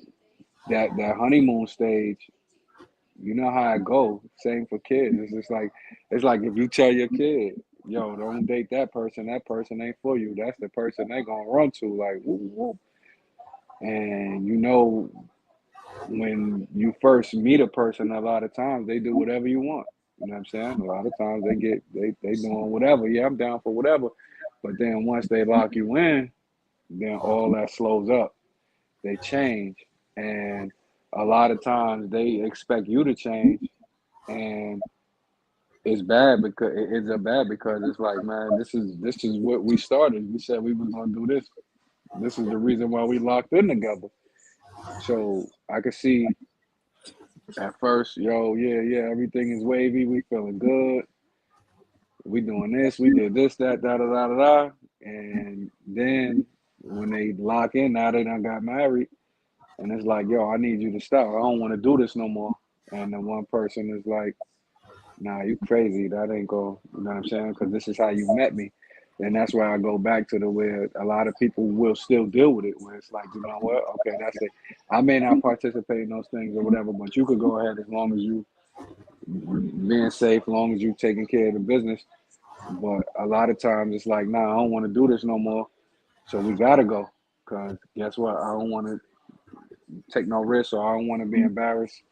that honeymoon stage, you know how it go. Same for kids. It's like if you tell your kid, yo, don't date that person. That person ain't for you. That's the person they gonna run to. Like, woo, woo. And when you first meet a person, a lot of times they do whatever you want. You know what I'm saying? A lot of times they doing whatever. Yeah, I'm down for whatever. But then once they lock you in, then all that slows up. They change, and a lot of times they expect you to change, and it's bad because it's a bad because it's like, man, this is what we started. We said we was gonna do this. This is the reason why we locked in together. So I could see at first, yo, yeah, everything is wavy. We feeling good. We doing this. We did this, that, da, da, da, da, da. And then when they lock in, now they done got married. And it's like, yo, I need you to stop. I don't want to do this no more. And the one person is like, nah, you crazy. That ain't go, you know what I'm saying? Because this is how you met me. And that's why I go back to the where a lot of people will still deal with it, where it's like, you know what? Okay, that's it. I may not participate in those things or whatever, but you could go ahead as long as you being safe, as long as you taking care of the business. But a lot of times it's like, nah, I don't want to do this no more. So we gotta go. Cause guess what? I don't want to take no risks, or I don't want to be embarrassed.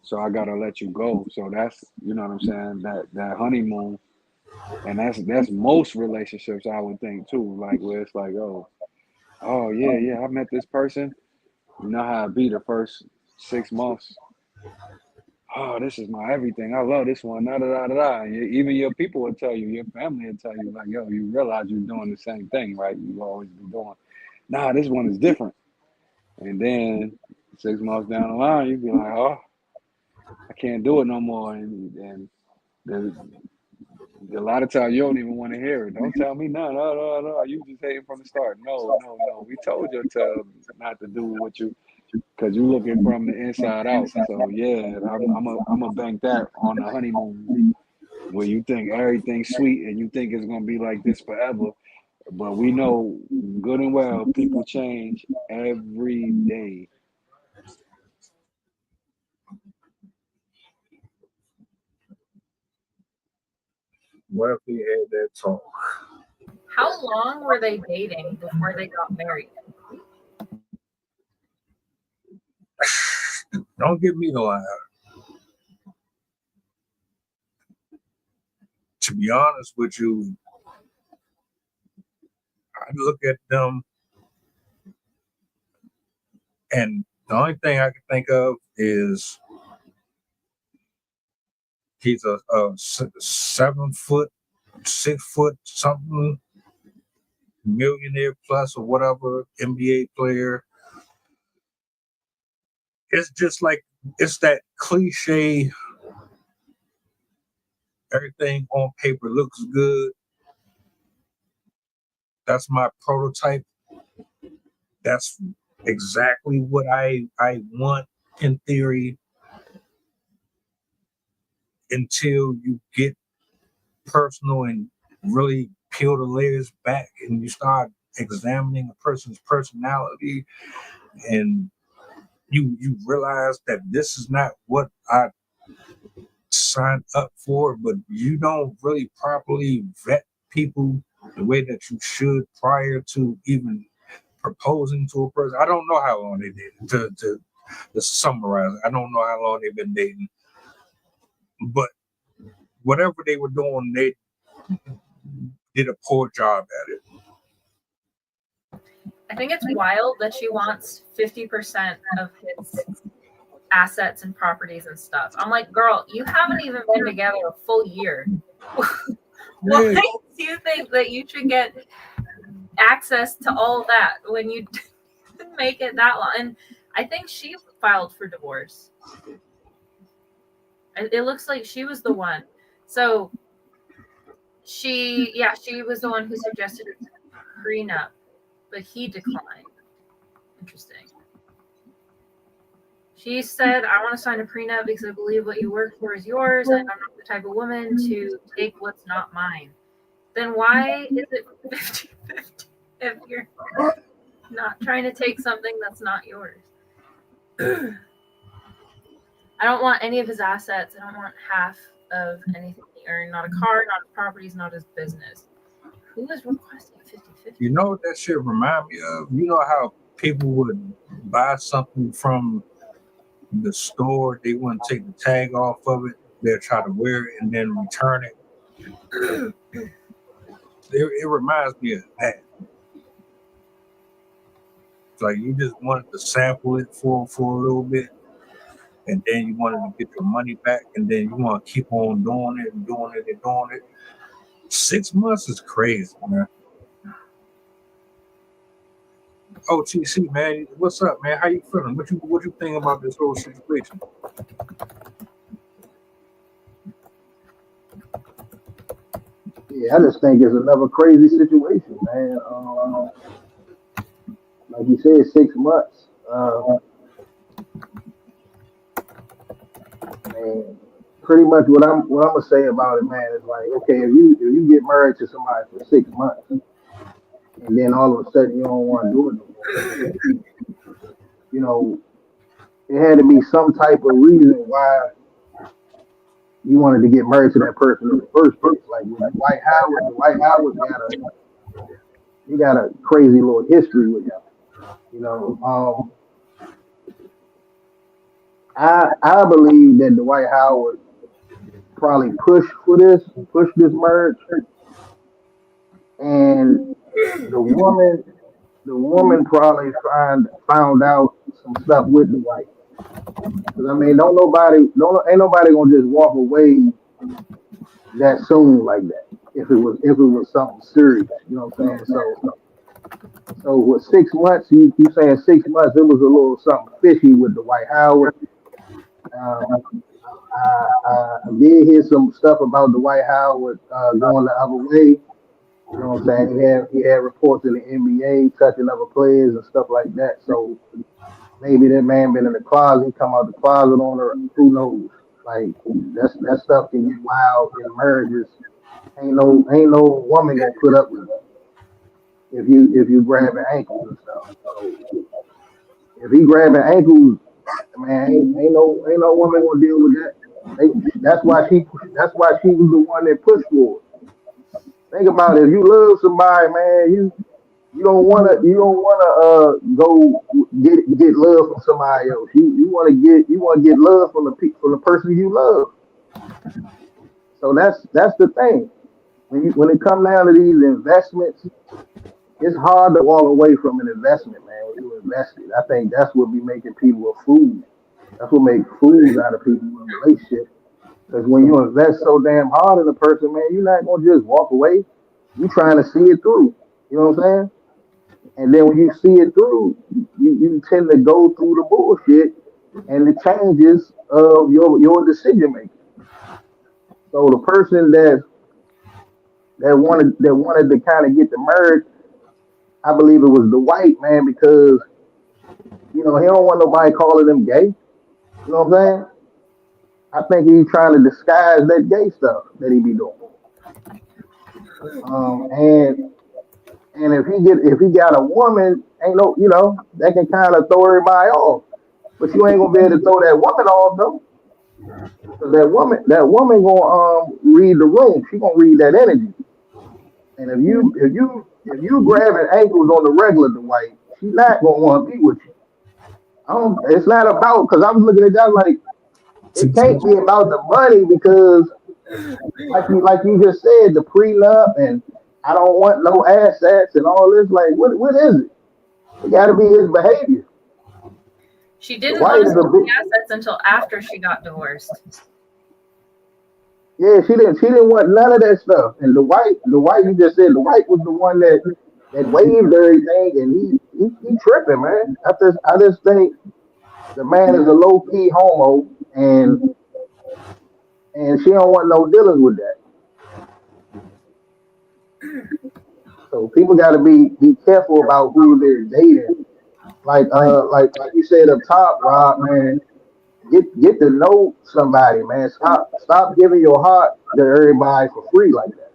So I gotta let you go. So that's, you know what I'm saying, that honeymoon. And that's most relationships, I would think too. Like where it's like, oh yeah, I met this person. You know how it be the first 6 months. Oh, this is my everything. I love this one. Da da da da da. And even your people will tell you, your family will tell you, like, yo, you realize you're doing the same thing, right? You always be doing. Nah, this one is different. And then 6 months down the line, you be like, oh, I can't do it no more. And the, a lot of times you don't even want to hear it. Don't tell me no. You just hating from the start. No. We told you not to do what you, because you looking from the inside out. So yeah, I'm a bank that on the honeymoon where you think everything's sweet and you think it's gonna be like this forever. But we know good and well people change every day. What if we had that talk? How long were they dating before they got married? Don't give me the lie. To be honest with you, I look at them, and the only thing I can think of is he's a 7 foot, 6 foot something, millionaire plus or whatever, NBA player. It's just like, it's that cliche, everything on paper looks good. That's my prototype. That's exactly what I want in theory, until you get personal and really peel the layers back and you start examining a person's personality, and you realize that this is not what I signed up for, but you don't really properly vet people the way that you should prior to even proposing to a person. I don't know how long they did. To summarize, I don't know how long they've been dating, but whatever they were doing, they did a poor job at it. I think it's wild that she wants 50% of his assets and properties and stuff. I'm like, girl, you haven't even been together a full year. Why do you think that you should get access to all that when you make it that long? And I think she filed for divorce. It looks like she was the one. So she was the one who suggested a prenup, but he declined. Interesting. She said, I want to sign a prenup because I believe what you work for is yours, and I'm not the type of woman to take what's not mine. Then why is it 50-50 if you're not trying to take something that's not yours? I don't want any of his assets. I don't want half of anything he earned. Not a car, not his properties, not his business. Who is requesting 50-50? You know what that shit remind me of? You know how people would buy something from the store, they wouldn't take the tag off of it, they'll try to wear it and then return it. It reminds me of that. It's like you just wanted to sample it for a little bit, and then you wanted to get your money back, and then you want to keep on doing it and doing it and doing it. 6 months is crazy, man. OTC, man, what's up, man? How you feeling? What you think about this whole situation? Yeah, I just think it's another crazy situation, man. Like you said, 6 months. Man, pretty much what I'm gonna say about it, man, is like, okay, if you get married to somebody for 6 months, and then all of a sudden you don't want to do it no more, you know, it had to be some type of reason why you wanted to get married to that person in the first place. Like with Dwight Howard got a crazy little history with him. You know, I believe that Dwight Howard probably pushed this marriage, and the woman probably found out some stuff with Dwight. Because I mean, ain't nobody gonna just walk away that soon like that. If it was something serious, you know what I'm saying? So with 6 months, you saying 6 months, it was a little something fishy with Dwight Howard. I did hear some stuff about Dwight Howard going the other way. You know what I'm saying? He had reports in the NBA touching other players and stuff like that. So maybe that man been in the closet, he come out the closet on her. Who knows? Like that stuff can get wild in marriages. Ain't no woman gonna put up with it if you grabbing ankles and stuff. So if he grabbing ankles, man, ain't no woman gonna deal with that. That's why she was the one that pushed for it. Think about it. If you love somebody, man, you don't wanna go get love from somebody else. You wanna get love from the person you love. So that's the thing. When it comes down to these investments, it's hard to walk away from an investment, man. When you invest it, I think that's what be making people a fool. That's what makes fools out of people in a relationship. Because when you invest so damn hard in a person, man, you're not gonna just walk away. You trying to see it through. You know what I'm saying? And then when you see it through, you tend to go through the bullshit and the changes of your decision making. So the person that wanted to kind of get the marriage, I believe it was the Dwight, man, because he don't want nobody calling him gay. You know what I'm saying? I think he's trying to disguise that gay stuff that he be doing. And if he got a woman, that can kind of throw everybody off. But you ain't gonna be able to throw that woman off though. Because that woman gonna read the room. She gonna read that energy. And if you grabbing ankles on the regular Dwight, she's not gonna want to be with you. It's not about, because I was looking at that like, it can't be about the money, because like you just said, the prenup and I don't want no assets and all this. Like, what is it? It got to be his behavior. She didn't want the assets until after she got divorced. Yeah, she didn't want none of that stuff. And the Dwight you just said, the Dwight was the one that waived everything, and he tripping, man. I just think The man is a low key homo, and she don't want no dealings with that. So people got to be careful about who they're dating. Like you said up top, Rob, man, get to know somebody, man. Stop giving your heart to everybody for free like that.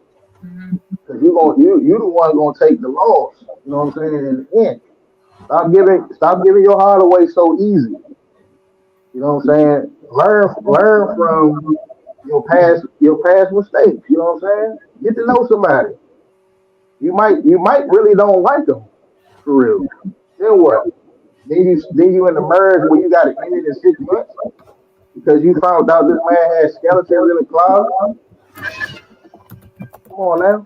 Cause you the one gonna take the loss. You know what I'm saying? In the end, stop giving your heart away so easy. You know what I'm saying? Learn from your past mistakes. You know what I'm saying? Get to know somebody. You might really don't like them for real. Then what? Then you in the merge where you got to end it in 6 months because you found out this man had skeletons in the closet. Come on now.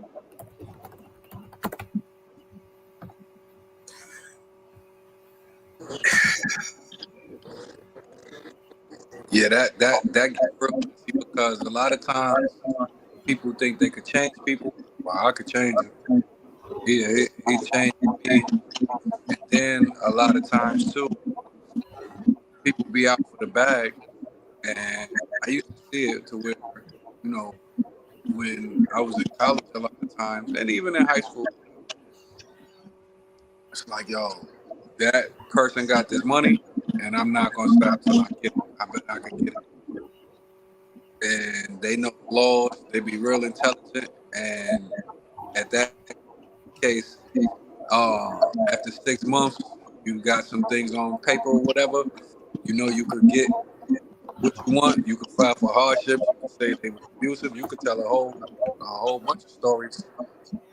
Yeah, that gets real messy because a lot of times people think they could change people. Well, I could change him. He changed me. And then a lot of times too, people be out for the bag. And I used to see it to where, you know, when I was in college a lot of times, and even in high school, it's like, yo, that person got this money, and I'm not gonna stop till I get it. I bet I could get it. And they know the laws. They be real intelligent, and at that case, after 6 months, you got some things on paper or whatever. You know, you could get what you want. You could file for hardship. You could say they were abusive. You could tell a whole bunch of stories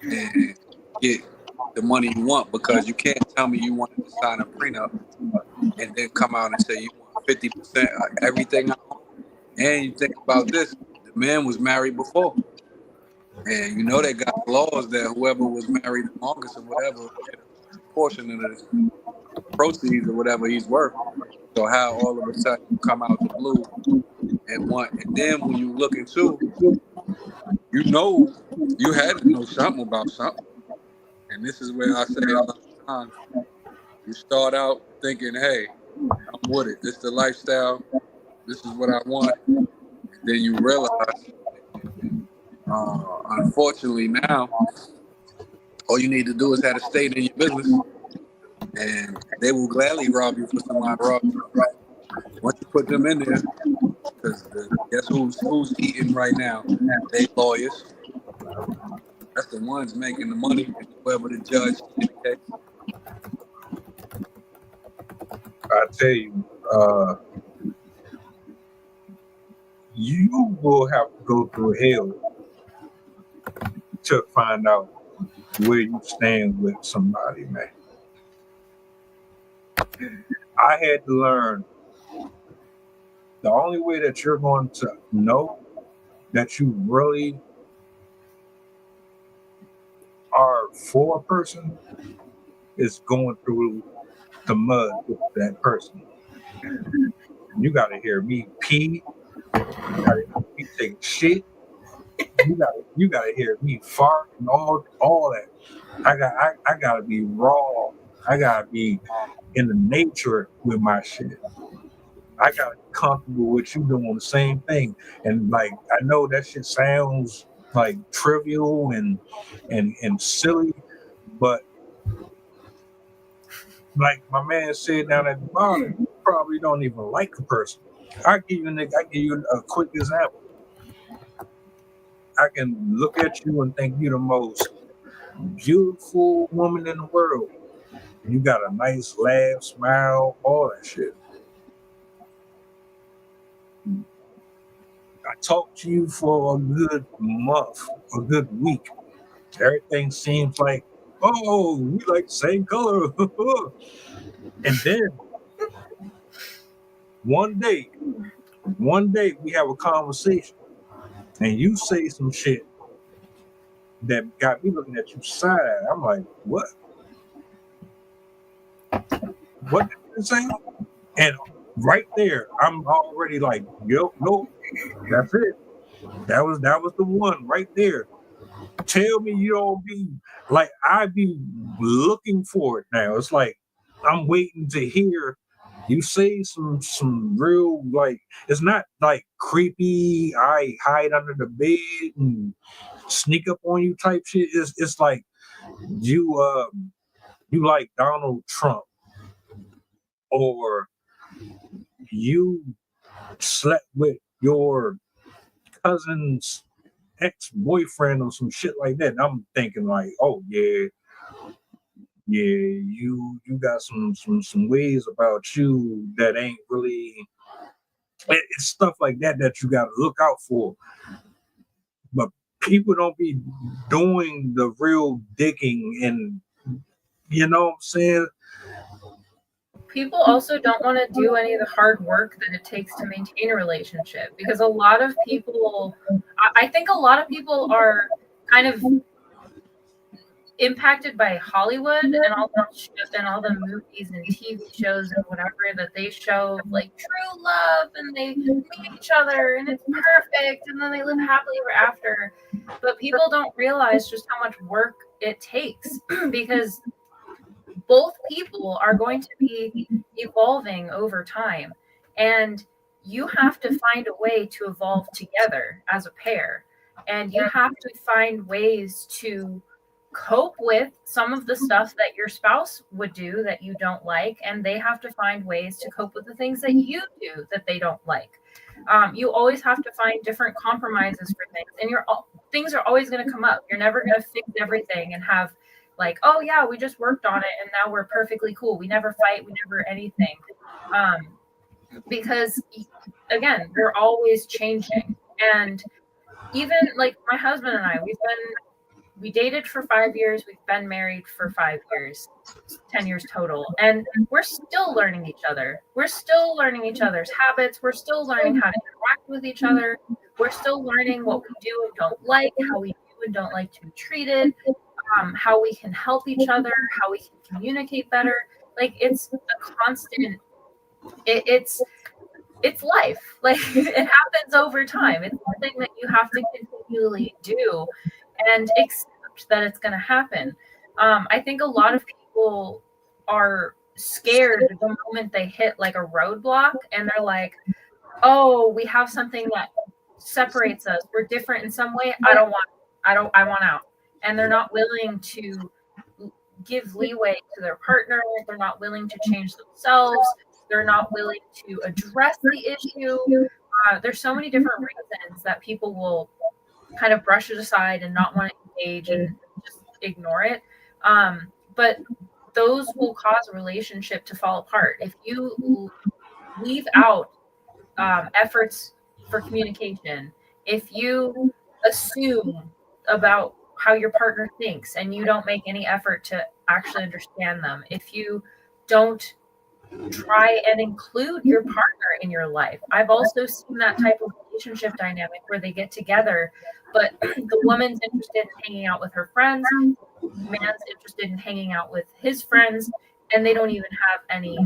and get the money you want, because you can't tell me you wanted to sign a prenup and then come out and say you want 50% of everything I own. And you think about this, the man was married before. And you know they got laws that whoever was married the longest or whatever get a portion of the proceeds or whatever he's worth. So how all of a sudden you come out the blue and then when you look into, you know you had to know something about something. And this is where I say a lot of times, you start out thinking, hey, I'm with it. This is the lifestyle. This is what I want. And then you realize, unfortunately now, all you need to do is have a state in your business. And they will gladly rob you for somebody rob you. Once you put them in there, because guess who's eating right now? They lawyers. That's the ones making the money, and whoever the judge in the case. I tell you, you will have to go through hell to find out where you stand with somebody, man. I had to learn the only way that you're going to know that you really are for a person is going through the mud with that person. You got to hear me pee. You got to hear me take shit. You got to hear me fart and all that. I got to be raw. I got to be in the nature with my shit. I got to be comfortable with you doing the same thing. And like, I know that shit sounds like trivial and silly, but like my man said down at the bottom, you probably don't even like the person. I give you a quick example. I can look at you and think you're the most beautiful woman in the world. You got a nice laugh, smile, all that shit. I talked to you for a good month, a good week. Everything seems like, oh, we like the same color. And then one day we have a conversation and you say some shit that got me looking at you side-eye. I'm like, what? What did you say? And right there, I'm already like, yo, no, that's it. That was the one right there. Tell me you don't be like, I be looking for it now. It's like I'm waiting to hear You say some real, like, it's not like creepy, I hide under the bed and sneak up on you type shit. It's like you like Donald Trump, or you slept with your cousin's ex-boyfriend or some shit like that. And I'm thinking like, oh yeah, you got some ways about you that ain't really. It's stuff like that you got to look out for. But people don't be doing the real digging, and you know what I'm saying. People also don't want to do any of the hard work that it takes to maintain a relationship, because a lot of people, I think a lot of people are kind of impacted by Hollywood and all the movies and TV shows and whatever that they show, like true love, and they meet each other and it's perfect and then they live happily ever after. But people don't realize just how much work it takes because both people are going to be evolving over time, and you have to find a way to evolve together as a pair, and you have to find ways to cope with some of the stuff that your spouse would do that you don't like, and they have to find ways to cope with the things that you do that they don't like. You always have to find different compromises for things, and things are always going to come up. You're never going to fix everything and have like, oh yeah, we just worked on it and now we're perfectly cool. We never fight, we never anything. Because again, we're always changing. And even like my husband and I, we dated for 5 years, we've been married for 5 years, 10 years total. And we're still learning each other. We're still learning each other's habits. We're still learning how to interact with each other. We're still learning what we do and don't like, how we do and don't like to be treated. How we can help each other, how we can communicate better. Like it's a constant. It's life. Like it happens over time. It's something that you have to continually do and accept that it's going to happen. I think a lot of people are scared the moment they hit like a roadblock, and they're like, "Oh, we have something that separates us. We're different in some way. I want out." And they're not willing to give leeway to their partner. They're not willing to change themselves. They're not willing to address the issue. There's so many different reasons that people will kind of brush it aside and not want to engage and just ignore it. But those will cause a relationship to fall apart. If you leave out efforts for communication, if you assume about how your partner thinks and you don't make any effort to actually understand them, if you don't try and include your partner in your life. I've also seen that type of relationship dynamic where they get together, but the woman's interested in hanging out with her friends, the man's interested in hanging out with his friends, and they don't even have any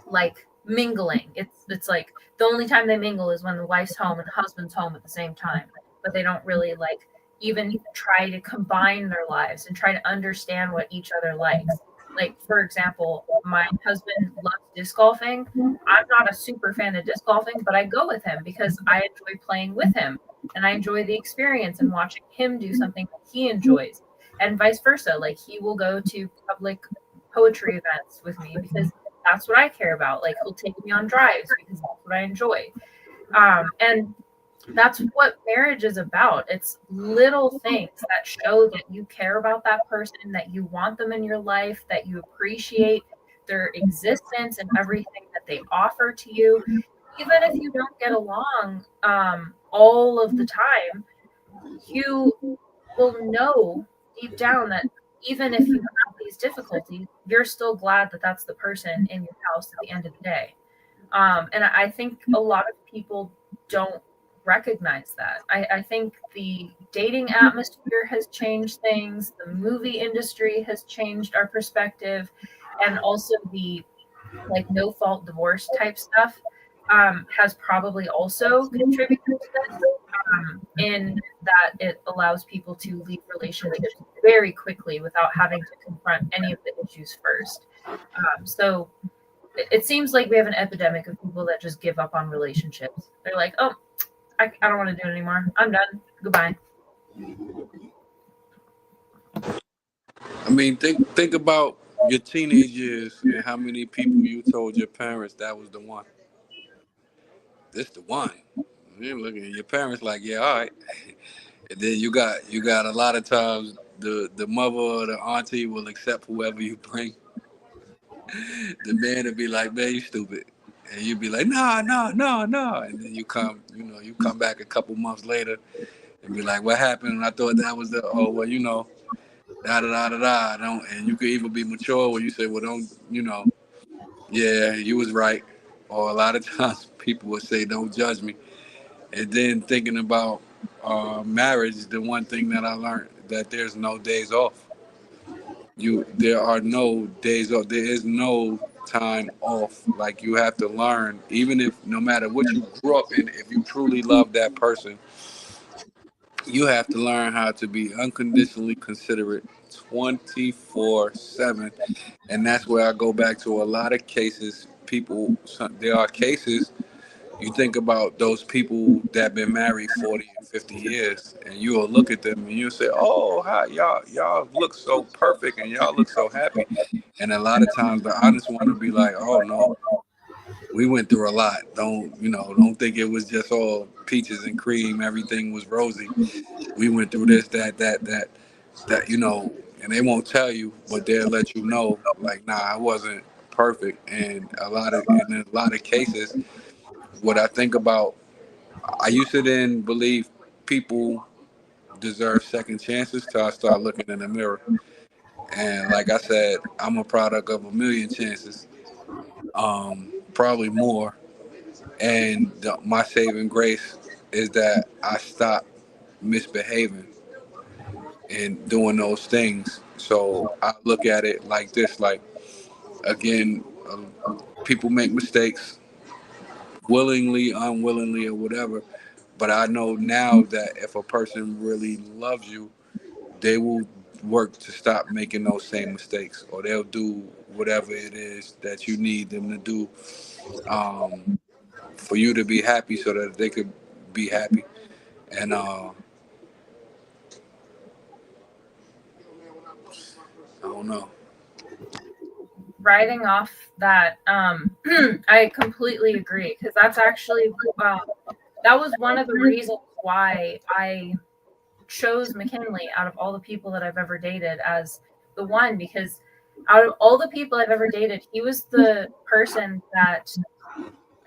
like mingling. It's like the only time they mingle is when the wife's home and the husband's home at the same time, but they don't really like even try to combine their lives and try to understand what each other likes. Like, for example, my husband loves disc golfing. I'm not a super fan of disc golfing, but I go with him because I enjoy playing with him and I enjoy the experience and watching him do something that he enjoys, and vice versa. Like, he will go to public poetry events with me because that's what I care about. Like, he'll take me on drives because that's what I enjoy. And that's what marriage is about. It's little things that show that you care about that person, that you want them in your life, that you appreciate their existence and everything that they offer to you. Even if you don't get along all of the time, you will know deep down that even if you have these difficulties, you're still glad that that's the person in your house at the end of the day. And I think a lot of people don't recognize that. I think the dating atmosphere has changed things. The movie industry has changed our perspective, and also the like no fault divorce type stuff has probably also contributed to this, in that it allows people to leave relationships very quickly without having to confront any of the issues first. So it seems like we have an epidemic of people that just give up on relationships. They're like, oh, I don't want to do it anymore. I'm done. Goodbye. I mean, think about your teenage years and how many people you told your parents that was the one. This the one. You're looking at your parents like, yeah, all right. And then you got a lot of times the mother or the auntie will accept whoever you bring. The man will be like, man, you stupid. And you be like, nah, nah, nah, nah. And then you come back a couple months later and be like, what happened? And I thought that was oh, well, da da da da da. Don't, and you could even be mature where you say, well, don't, yeah, you was right. Or a lot of times people will say, don't judge me. And then thinking about marriage, the one thing that I learned that there's no days off. There are no days off. There is no time off. Like you have to learn, even if no matter what you grew up in, if you truly love that person, you have to learn how to be unconditionally considerate 24/7. And that's where I go back to a lot of cases. There are cases. You think about those people that been married 40 and 50 years, and you'll look at them and you'll say, oh, hi, y'all look so perfect and y'all look so happy. And a lot of times the honest one will be like, oh no, we went through a lot. Don't think it was just all peaches and cream, everything was rosy. We went through this, that, and they won't tell you, but they'll let you know, like, nah, I wasn't perfect. And in a lot of cases, what I think about, I used to then believe people deserve second chances till I start looking in the mirror. And like I said, I'm a product of a million chances, probably more. And my saving grace is that I stopped misbehaving and doing those things. So I look at it like this, like, again, people make mistakes willingly, unwillingly, or whatever. But I know now that if a person really loves you, they will work to stop making those same mistakes, or they'll do whatever it is that you need them to do, for you to be happy so that they could be happy. And I don't know. Riding off that, I completely agree, because that's actually that was one of the reasons why I chose McKinley out of all the people that I've ever dated as the one, because out of all the people I've ever dated, he was the person that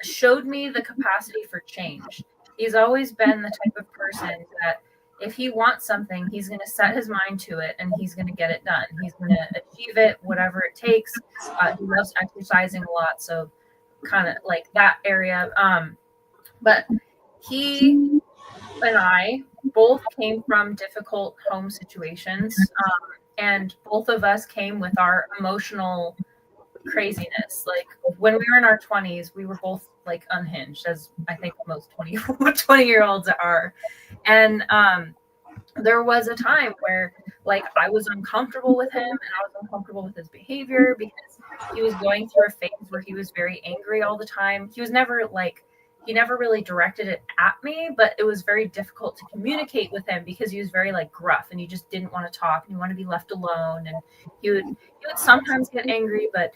showed me the capacity for change. He's always been the type of person that if he wants something, he's going to set his mind to it and he's going to get it done. He's going to achieve it, whatever it takes. He loves exercising a lot, so kind of like that area. But he and I both came from difficult home situations, and both of us came with our emotional craziness. Like when we were in our 20s, we were both like unhinged, as I think most 20-year-olds are. And there was a time where like I was uncomfortable with him and I was uncomfortable with his behavior because he was going through a phase where he was very angry all the time. He never really directed it at me, but it was very difficult to communicate with him because he was very like gruff and he just didn't want to talk and he wanted to be left alone. And he would sometimes get angry, but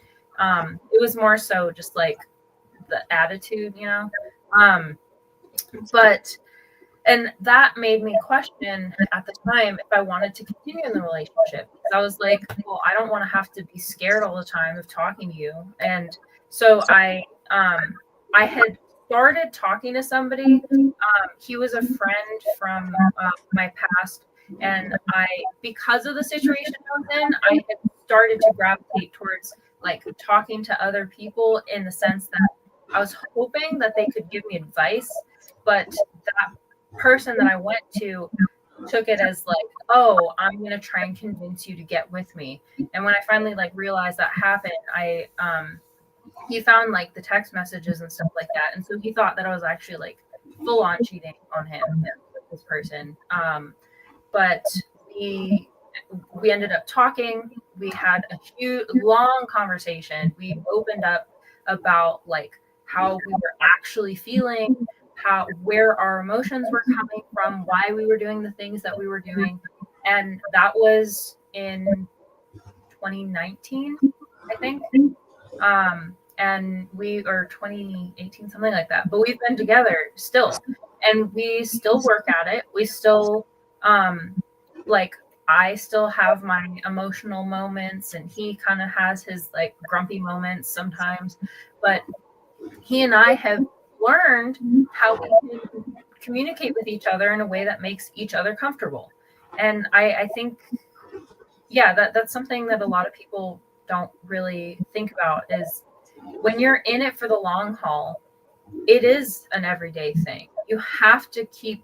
it was more so just like the attitude, and that made me question at the time if I wanted to continue in the relationship. Because I was like, well, I don't want to have to be scared all the time of talking to you. And so I had started talking to somebody. He was a friend from my past, and because of the situation I was in, I had started to gravitate towards like talking to other people in the sense that I was hoping that they could give me advice, but that person that I went to took it as like, oh, I'm gonna try and convince you to get with me. And when I finally like realized that happened, he found like the text messages and stuff like that, and so he thought that I was actually like full on cheating on him with this person. But we ended up talking. We had a huge long conversation. We opened up about like how we were actually feeling, where our emotions were coming from, why we were doing the things that we were doing. And that was in 2019, I think. And we or 2018, something like that. But we've been together still, and we still work at it. We still like I still have my emotional moments, and he kind of has his like grumpy moments sometimes. But he and I have learned how we can communicate with each other in a way that makes each other comfortable. And I think, yeah, that's something that a lot of people don't really think about is when you're in it for the long haul, it is an everyday thing. You have to keep,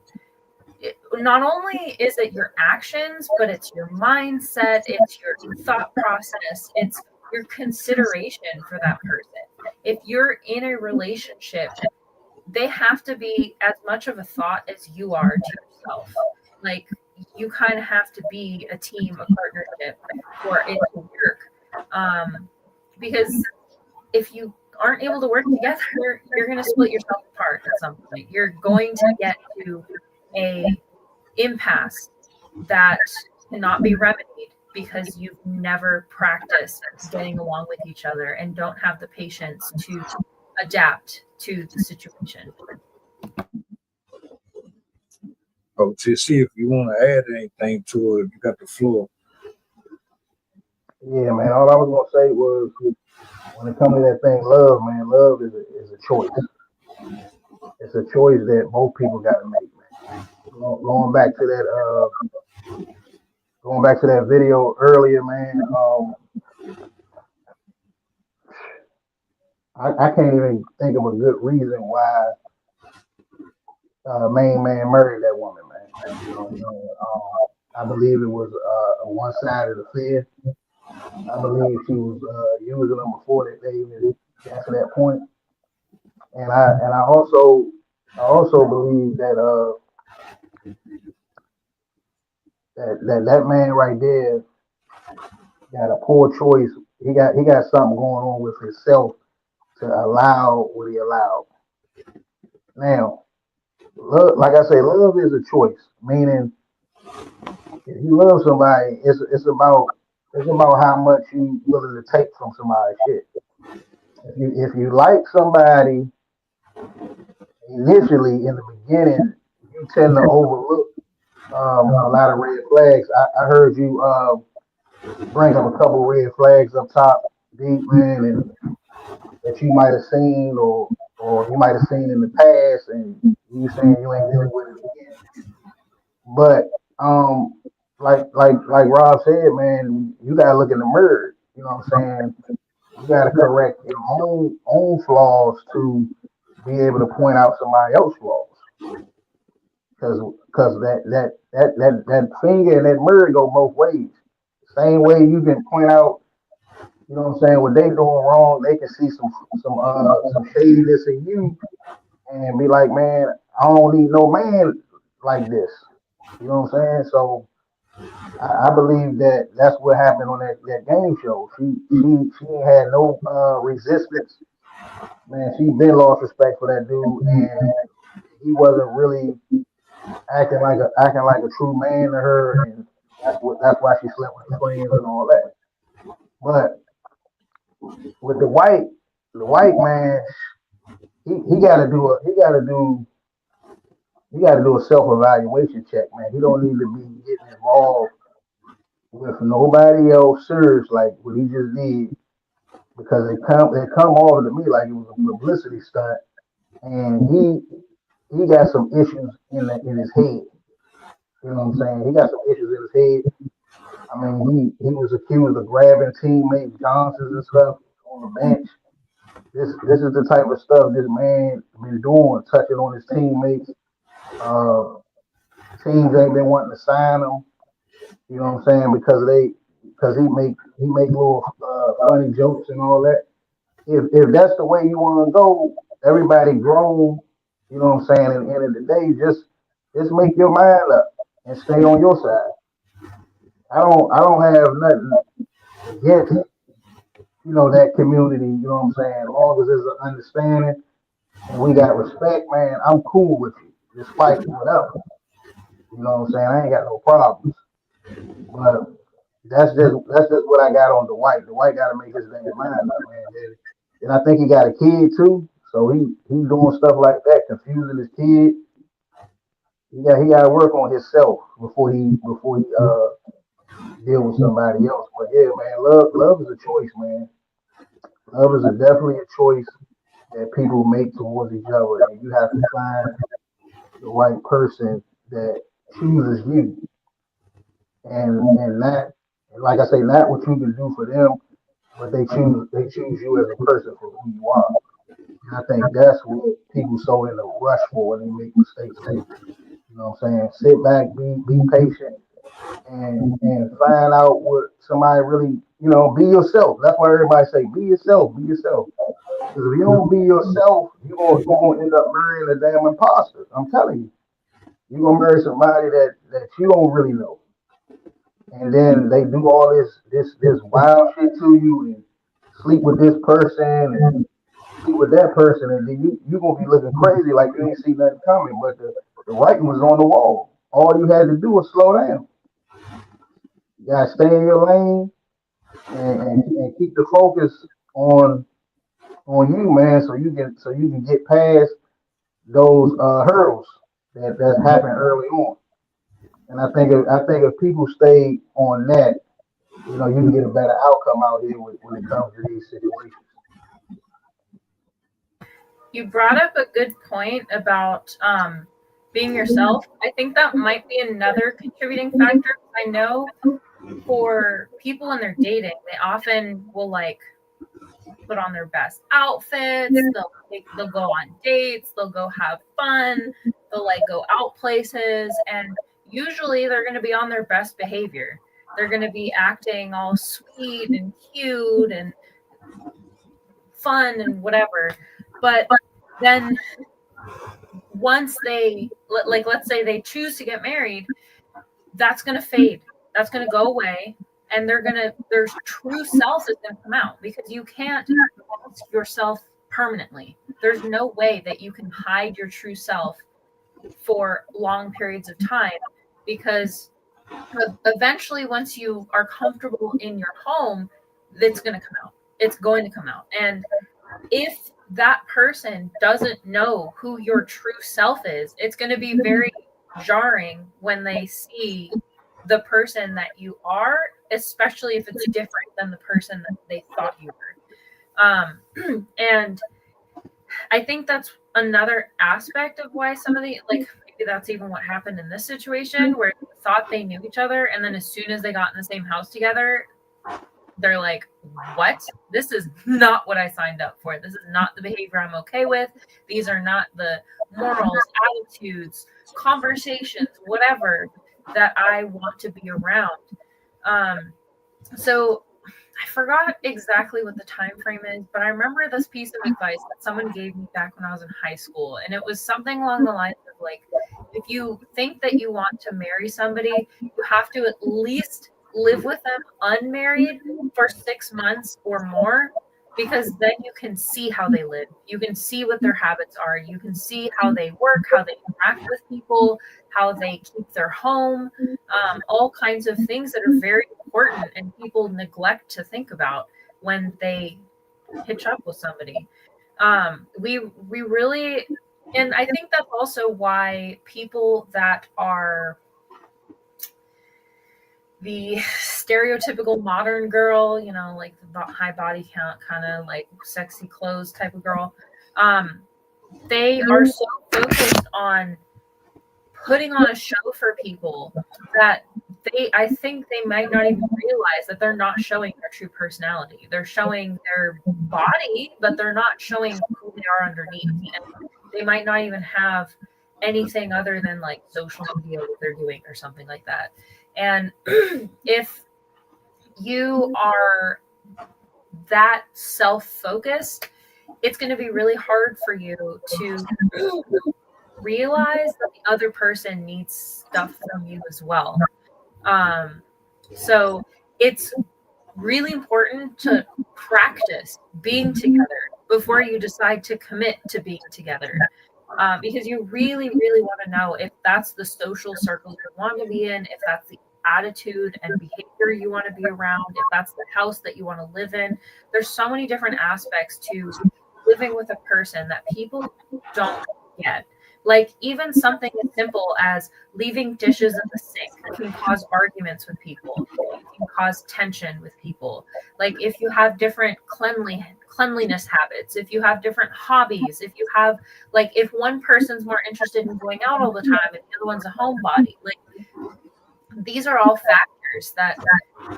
not only is it your actions, but it's your mindset, it's your thought process, it's your consideration for that person. If you're in a relationship, they have to be as much of a thought as you are to yourself. Like, you kind of have to be a team, a partnership for it to work. Because if you aren't able to work together, you're going to split yourself apart at some point. You're going to get to a impasse that cannot be remedied because you've never practiced getting along with each other and don't have the patience to adapt to the situation. Oh, to see if you want to add anything to it, you got the floor. Yeah, man. All I was gonna say was when it comes to that thing, love, man, love is a choice. It's a choice that both people got to make, man. Going back to that video earlier, man. I can't even think of a good reason why main man married that woman, man. I believe it was a one-sided affair. I believe she was using them before they even got to that point. And I also believe that that man right there got a poor choice. He got something going on with himself to allow what he allowed. Now, love, like I say, love is a choice. Meaning, if you love somebody, it's about how much you willing to take from somebody's shit. If you like somebody initially in the beginning, you tend to overlook a lot of red flags. I heard you bring up a couple red flags up top, deep, man, and that you might have seen or you might have seen in the past, and you saying you ain't dealing with it again. But like Rob said, man, you gotta look in the mirror. You know what I'm saying? You gotta correct your own flaws to be able to point out somebody else's flaws. Because that finger and that mirror go both ways. Same way you can point out, you know what I'm saying, what they doing wrong, they can see some shadiness in you and be like, man, I don't need no man like this. You know what I'm saying? So I believe that that's what happened on that game show. She ain't had no resistance. Man, she been lost respect for that dude, and he wasn't really acting like a true man to her, and that's why she slept with her friends and all that. But with the white man, he got to do a self evaluation check, man. He don't need to be getting involved with nobody else serious like what he just did, because they come over to me like it was a publicity stunt, and he got some issues in his head. You know what I'm saying? He got some issues in his head. I mean, he was accused of grabbing teammates Johnsons and stuff on the bench. This is the type of stuff this man been doing, touching on his teammates. Teams ain't been wanting to sign him. You know what I'm saying? Because he make little funny jokes and all that. If that's the way you want to go, everybody grown. You know what I'm saying? At the end of the day, just make your mind up and stay on your side. I don't have nothing against that community, you know what I'm saying? As long as there's an understanding and we got respect, man, I'm cool with you. Despite whatever. You know what I'm saying? I ain't got no problems. But that's just what I got on Dwight. Dwight gotta make his damn mind up, man. And I think he got a kid too. So he doing stuff like that, confusing his kid. He got to work on himself before he deal with somebody else. But yeah, man, love is a choice, man. Love is definitely a choice that people make towards each other, and you have to find the right person that chooses you, and not, like I say, not what you can do for them, but they choose you as a person for who you are. And I think that's what people so in a rush for when they make mistakes. You know what I'm saying? Sit back, be patient, and find out what somebody really, be yourself. That's why everybody say, be yourself, be yourself. Because if you don't be yourself, you're gonna end up marrying a damn imposter. I'm telling you, you're gonna marry somebody that you don't really know, and then they do all this wild shit to you and sleep with this person and sleep with that person, and then you gonna be looking crazy like you ain't see nothing coming. But the writing was on the wall. All you had to do was slow down. You gotta stay in your lane and keep the focus on you, man, so you can get past those hurdles that happen early on. And I think if people stay on that, you can get a better outcome out here when it comes to these situations. You brought up a good point about being yourself. I think that might be another contributing factor. I know for people when they're dating, they often will like put on their best outfits. They'll go on dates. They'll go have fun. They'll like go out places, and usually they're going to be on their best behavior. They're going to be acting all sweet and cute and fun and whatever. But then once they like, let's say they choose to get married, that's going to fade. That's going to go away. And their true self is going to come out, because you can't mask yourself permanently. There's no way that you can hide your true self for long periods of time, because eventually once you are comfortable in your home, it's going to come out. It's going to come out. And if that person doesn't know who your true self is, it's going to be very jarring when they see the person that you are, especially if it's different than the person that they thought you were. And I think that's another aspect of why some of the, like, maybe that's even what happened in this situation, where they thought they knew each other, and then as soon as they got in the same house together, they're like, what? This is not what I signed up for. This is not the behavior I'm okay with. These are not the morals, attitudes, conversations, whatever that I want to be around. So I forgot exactly what the time frame is, but I remember this piece of advice that someone gave me back when I was in high school. And it was something along the lines of like, if you think that you want to marry somebody, you have to at least live with them unmarried for 6 months or more, because then you can see how they live. You can see what their habits are. You can see how they work, how they interact with people, how they keep their home, all kinds of things that are very important and people neglect to think about when they hitch up with somebody. We really, and I think that's also why people that are the stereotypical modern girl, like the high body count, kind of like sexy clothes type of girl, they are so focused on putting on a show for people that I think they might not even realize that they're not showing their true personality. They're showing their body, but they're not showing who they are underneath. And they might not even have anything other than like social media that they're doing or something like that. And if you are that self-focused, it's going to be really hard for you to realize that the other person needs stuff from you as well. So it's really important to practice being together before you decide to commit to being together. Because you really, really want to know if that's the social circle you want to be in, if that's the attitude and behavior you want to be around, if that's the house that you want to live in. There's so many different aspects to living with a person that people don't get. Like even something as simple as leaving dishes in the sink can cause arguments with people. It can cause tension with people. Like if you have different cleanliness habits, if you have different hobbies, if you have like if one person's more interested in going out all the time and the other one's a homebody, like these are all factors that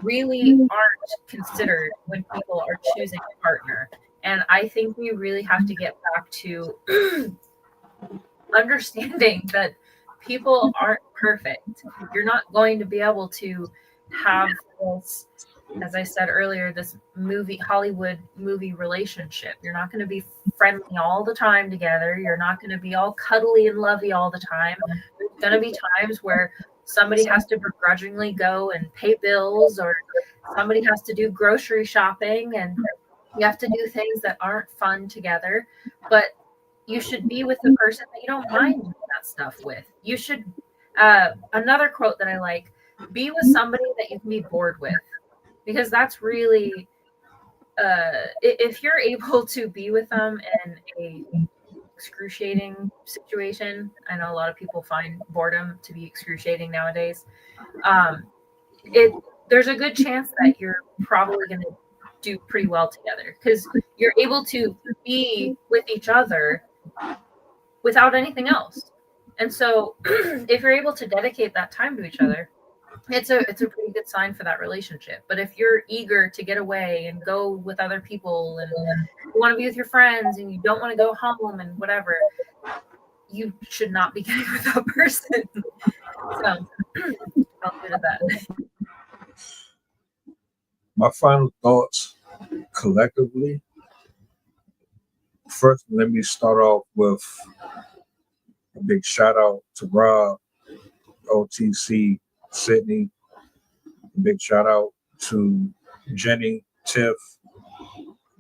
really aren't considered when people are choosing a partner. And I think we really have to get back to understanding that people aren't perfect. You're not going to be able to have this, as I said earlier, this Hollywood movie relationship. You're not going to be friendly all the time together. You're not going to be all cuddly and lovey all the time. There's going to be times where somebody has to begrudgingly go and pay bills, or somebody has to do grocery shopping, and you have to do things that aren't fun together. But you should be with the person that you don't mind doing that stuff with. You should, another quote that I like, be with somebody that you can be bored with. Because that's really, if you're able to be with them in a excruciating situation, I know a lot of people find boredom to be excruciating nowadays. There's a good chance that you're probably going to do pretty well together because you're able to be with each other without anything else. And so if you're able to dedicate that time to each other, it's a pretty good sign for that relationship. But if you're eager to get away and go with other people and you want to be with your friends and you don't want to go home and whatever, you should not be getting with that person. So I'll leave it at that. My final thoughts collectively. First, let me start off with a big shout out to Rob, OTC, Sydney. A big shout out to Jenny, Tiff,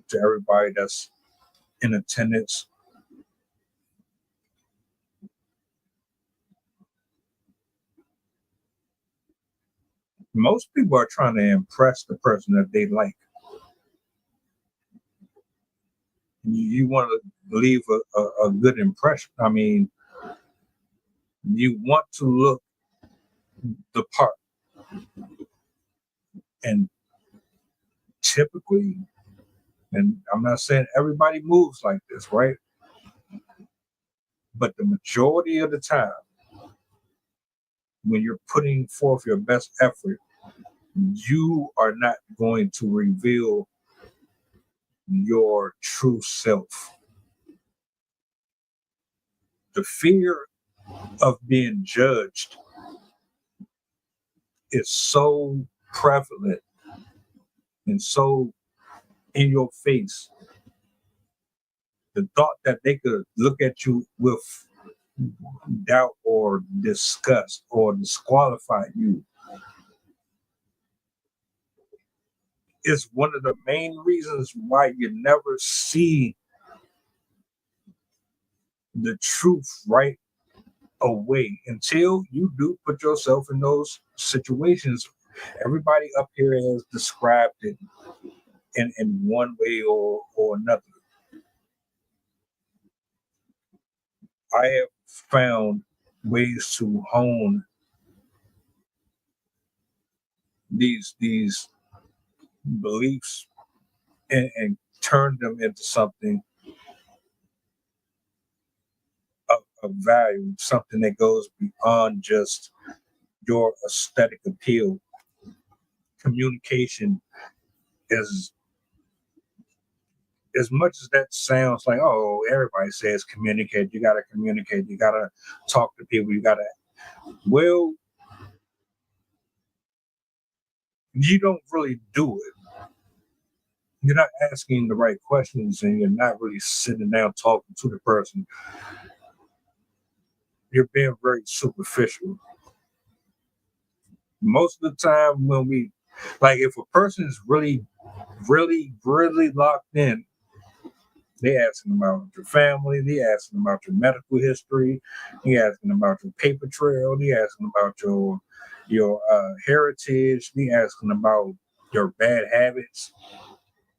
to everybody that's in attendance. Most people are trying to impress the person that they like. You want to leave a good impression. I mean, you want to look the part. And typically, and I'm not saying everybody moves like this, right? But the majority of the time, when you're putting forth your best effort, you are not going to reveal your true self. The fear of being judged is so prevalent and so in your face. The thought that they could look at you with doubt or disgust or disqualify you is one of the main reasons why you never see the truth right away until you do put yourself in those situations. Everybody up here has described it in one way or another. I have found ways to hone these beliefs and turn them into something of value, something that goes beyond just your aesthetic appeal. Communication is, as much as that sounds like, oh, everybody says communicate, you got to communicate, you got to talk to people, you got to, well, you don't really do it. You're not asking the right questions and you're not really sitting down talking to the person. You're being very superficial. Most of the time when we Like if a person is really, really, really locked in, they asking about your family, they asking about your medical history, they asking about your paper trail, they asking about your heritage, they asking about your bad habits,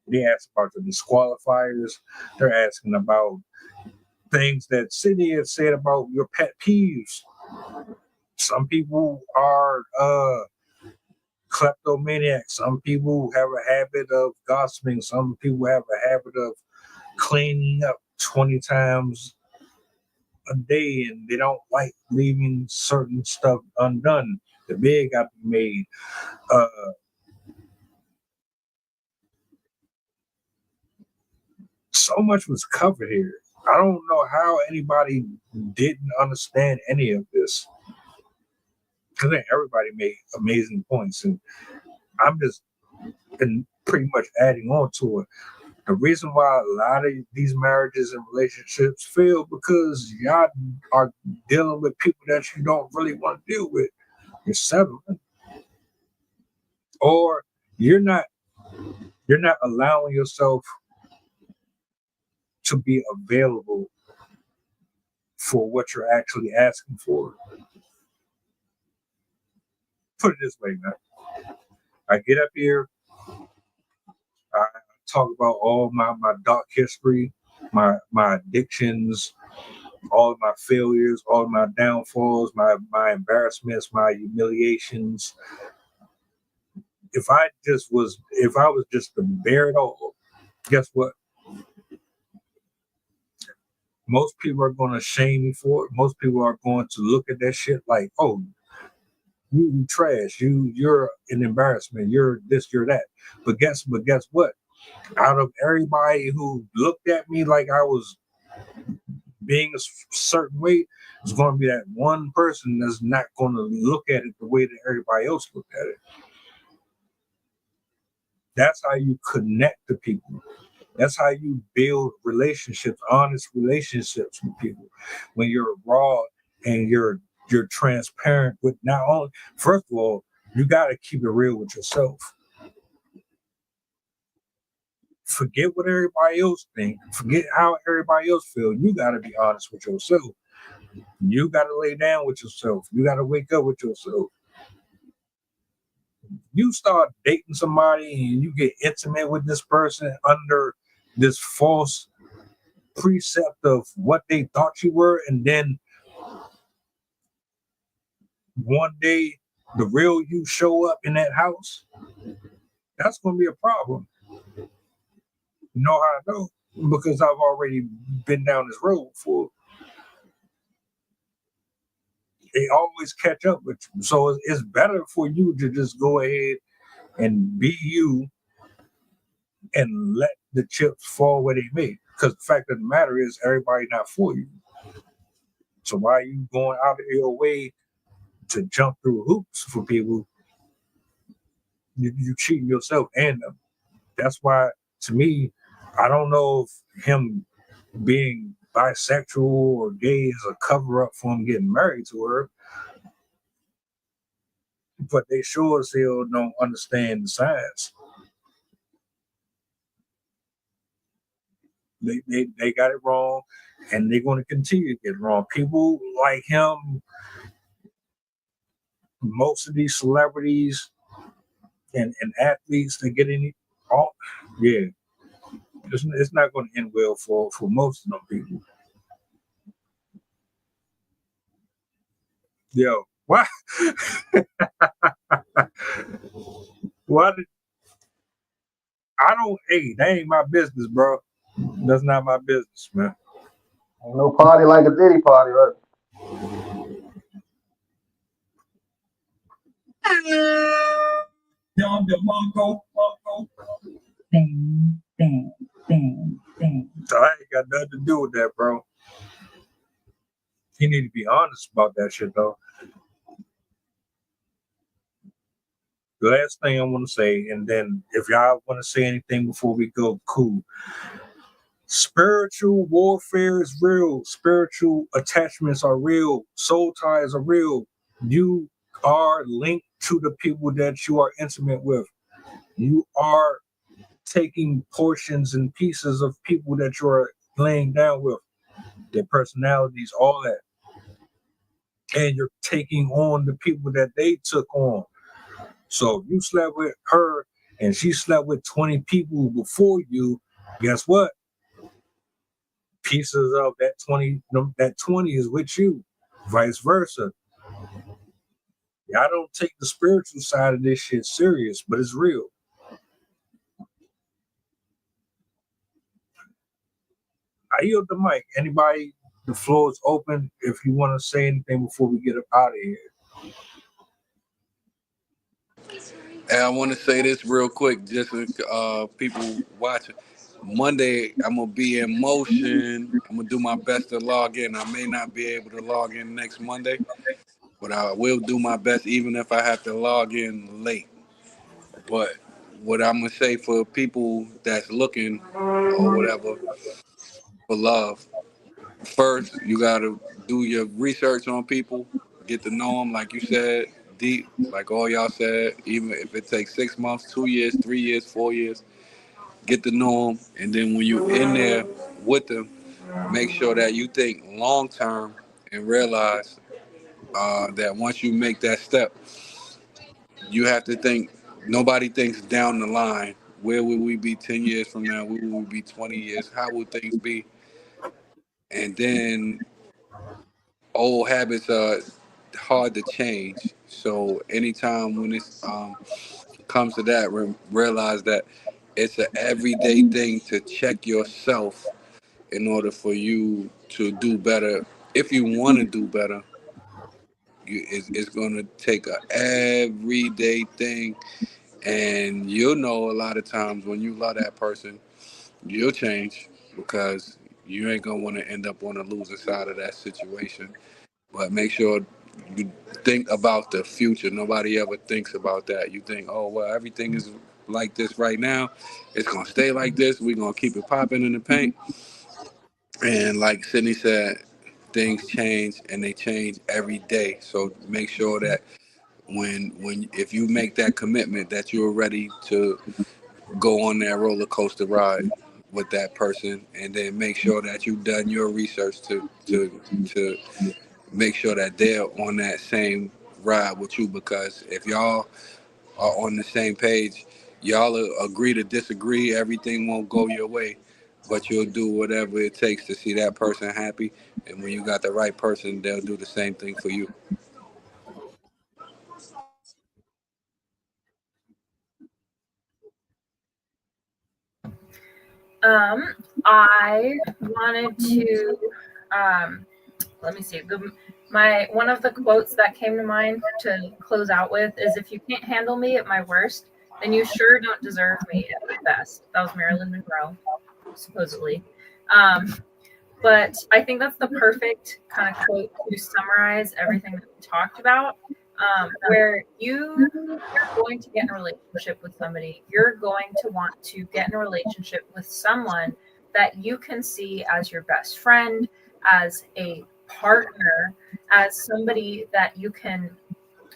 they ask about your disqualifiers, they're asking about things that Sydney has said about your pet peeves. Some people are kleptomaniacs. Some people have a habit of gossiping. Some people have a habit of cleaning up 20 times a day, and they don't like leaving certain stuff undone. The bed got to be made. So much was covered here. I don't know how anybody didn't understand any of this. I think everybody made amazing points, and I'm just been pretty much adding on to it. The reason why a lot of these marriages and relationships fail because y'all are dealing with people that you don't really want to deal with. You're settling, or you're not allowing yourself to be available for what you're actually asking for. Put it this way, man. I get up here, I talk about all my dark history, my addictions, all of my failures, all of my downfalls, my embarrassments, my humiliations. If I was just to bear it all, guess what? Most people are going to shame me for it. Most people are going to look at that shit like, oh, you trash. You're an embarrassment. You're this, you're that. But guess what? Out of everybody who looked at me like I was being a certain way, there's going to be that one person that's not going to look at it the way that everybody else looked at it. That's how you connect to people. That's how you build relationships, honest relationships with people. When you're raw and you're transparent with not only, first of all, you got to keep it real with yourself. Forget what everybody else thinks. Forget how everybody else feels. You got to be honest with yourself. You got to lay down with yourself. You got to wake up with yourself. You start dating somebody and you get intimate with this person under this false precept of what they thought you were, and then one day the real you show up in that house, that's going to be a problem. You know how I know? Because I've already been down this road before. They always catch up with you. So it's better for you to just go ahead and be you and let the chips fall where they may. Because the fact of the matter is, everybody not for you. So why are you going out of your way to jump through hoops for people? You cheating yourself and them. That's why, to me, I don't know if him being bisexual or gay is a cover up for him getting married to her. But they sure as hell don't understand the science. They got it wrong, and they're going to continue to get it wrong. People like him, most of these celebrities and athletes that get in it, it's not going to end well for most of them people. Yo, why? Hey, that ain't my business, bro. That's not my business, man. Ain't no party like a Diddy party, right? Bang, bang, bang, bang. So I ain't got nothing to do with that, bro. You need to be honest about that shit, though. The last thing I want to say, and then if y'all want to say anything before we go, cool. Spiritual warfare is real. Spiritual attachments are real. Soul ties are real. You are linked to the people that you are intimate with. You are taking portions and pieces of people that you're laying down with, their personalities, all that. And you're taking on the people that they took on. So if you slept with her and she slept with 20 people before you, guess what? Pieces of that 20 is with you, vice versa. I don't take the spiritual side of this shit serious, but it's real. I yield the mic. Anybody, the floor is open if you want to say anything before we get up out of here. And I want to say this real quick, just for people watching. Monday, I'm going to be in motion. I'm going to do my best to log in. I may not be able to log in next Monday, but I will do my best, even if I have to log in late. But what I'm going to say for people that's looking or whatever for love, first, you got to do your research on people, get to know them, like you said, deep, like all y'all said, even if it takes 6 months, 2 years, 3 years, 4 years, get to know them. And then when you're in there with them, make sure that you think long term and realize that once you make that step, you have to think, nobody thinks down the line, where will we be 10 years from now? Where will we be 20 years? How will things be? And then old habits are hard to change. So anytime when it comes to that, realize that it's an everyday thing to check yourself in order for you to do better. If you want to do better, it's going to take a everyday thing. And you'll know a lot of times when you love that person, you'll change because you ain't going to want to end up on the loser side of that situation. But make sure you think about the future. Nobody ever thinks about that. You think, oh, well, everything is like this right now. It's going to stay like this. We're going to keep it popping in the paint. And like Sydney said, things change and they change every day. So make sure that if you make that commitment that you're ready to go on that roller coaster ride with that person, and then make sure that you've done your research to make sure that they're on that same ride with you, because if y'all are on the same page, y'all agree to disagree, everything won't go your way, but you'll do whatever it takes to see that person happy, and when you got the right person, they'll do the same thing for you. I wanted to let me see. One of the quotes that came to mind to close out with is, "If you can't handle me at my worst, then you sure don't deserve me at my best." That was Marilyn Monroe, supposedly. But I think that's the perfect kind of quote to summarize everything that we talked about. Where you're going to get in a relationship with somebody, you're going to want to get in a relationship with someone that you can see as your best friend, as a partner, as somebody that you can,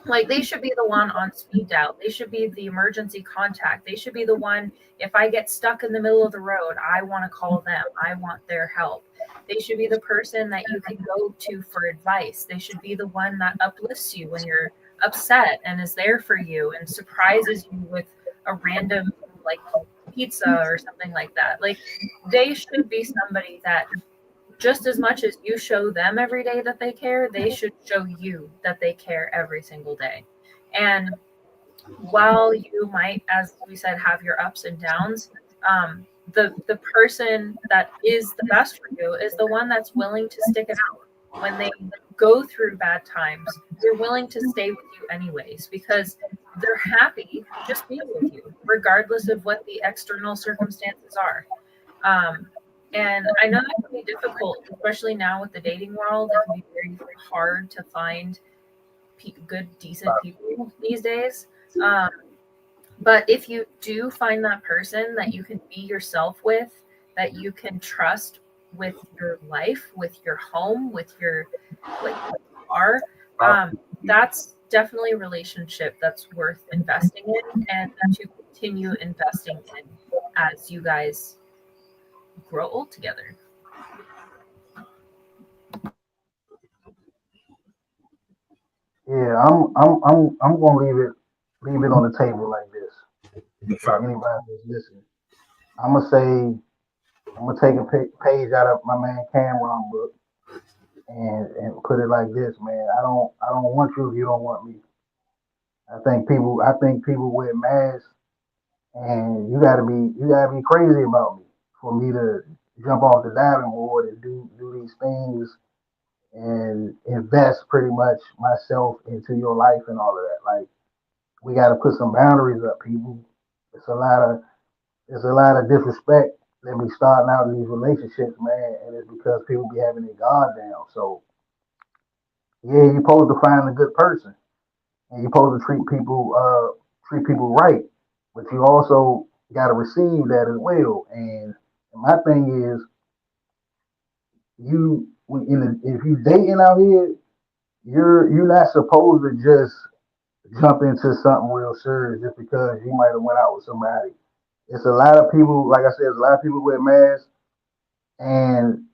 like, they should be the one on speed dial. They should be the emergency contact. They should be the one, if I get stuck in the middle of the road, I want to call them. I want their help. They should be the person that you can go to for advice. They should be the one that uplifts you when you're upset and is there for you and surprises you with a random, like, pizza or something like that. Like, they should be somebody that, just as much as you show them every day that they care, they should show you that they care every single day. And while you might, as we said, have your ups and downs, the person that is the best for you is the one that's willing to stick it out. When they go through bad times, they're willing to stay with you anyways, because they're happy just being with you, regardless of what the external circumstances are. And I know that can be difficult, especially now with the dating world. It can be very hard to find good, decent people these days. But if you do find that person that you can be yourself with, that you can trust with your life, with your home, with your car, that's definitely a relationship that's worth investing in and that you continue investing in as you guys grow old together. Yeah, I'm gonna leave it on the table like this. For anybody that's listening, I'm gonna take a page out of my man Cameron book and put it like this, man. I don't want you if you don't want me. I think people wear masks, and you gotta be crazy about me for me to jump off the diving board and do these things and invest pretty much myself into your life and all of that. Like, we got to put some boundaries up, people. It's a lot of disrespect that be starting out in these relationships, man, and it's because people be having their guard down. So yeah, you're supposed to find a good person, and you're supposed to treat people right, but you also got to receive that as well. And my thing is, if you dating out here, you're not supposed to just jump into something real serious just because you might have went out with somebody. It's a lot of people, like I said, there's a lot of people with masks, and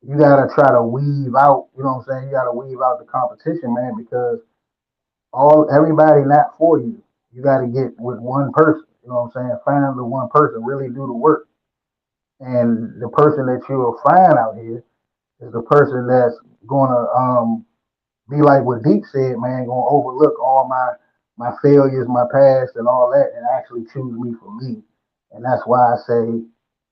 you gotta try to weave out. You know what I'm saying? You gotta weave out the competition, man, because everybody not for you. You gotta get with one person. You know what I'm saying? Find the one person, really do the work, and the person that you'll find out here is the person that's gonna be like what Deep said, man, gonna overlook all my failures, my past, and all that, and actually choose me for me. And that's why I say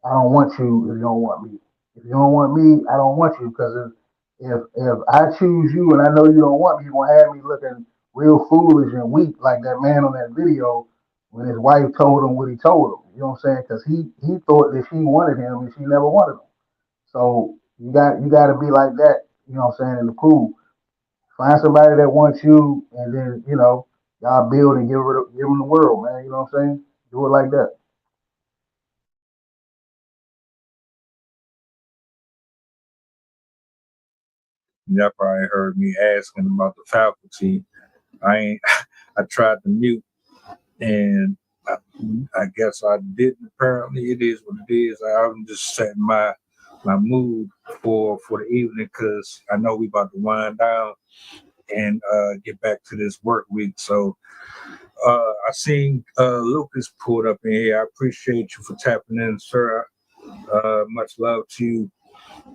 I don't want you if you don't want me. If you don't want me, I don't want you, because if I choose you and I know you don't want me, you're gonna have me looking real foolish and weak like that man on that video when his wife told him what he told him. You know what I'm saying? Because he thought that she wanted him and she never wanted him. So you got to be like that. You know what I'm saying, in the pool. Find somebody that wants you, and then y'all build and give them the world, man. You know what I'm saying? Do it like that. Y'all probably heard me asking about the faculty. I tried to mute, and I guess I didn't. Apparently, it is what it is. I'm just setting my mood for the evening, because I know we about to wind down and get back to this work week. So I seen Lucas pulled up in here. I appreciate you for tapping in, sir. Much love to you.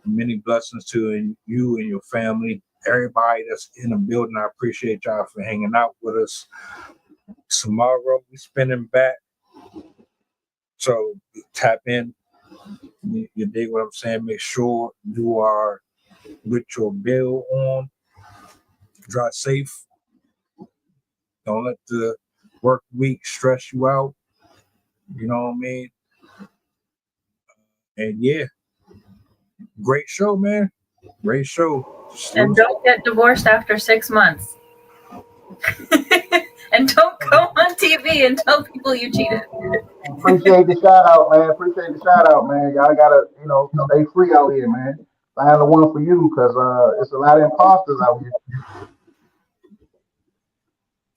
Many blessings to you and your family. Everybody that's in the building, I appreciate y'all for hanging out with us. Tomorrow we spinning back, so tap in. You dig what I'm saying? Make sure you are with your bill on. Drive safe. Don't let the work week stress you out. You know what I mean? And yeah, great show, man. Great show. And don't get divorced after 6 months. And don't go on TV and tell people you cheated. Appreciate the shout out, man. Appreciate the shout out, man. Y'all gotta, stay free out here, man. Find the one for you, because it's a lot of imposters out here.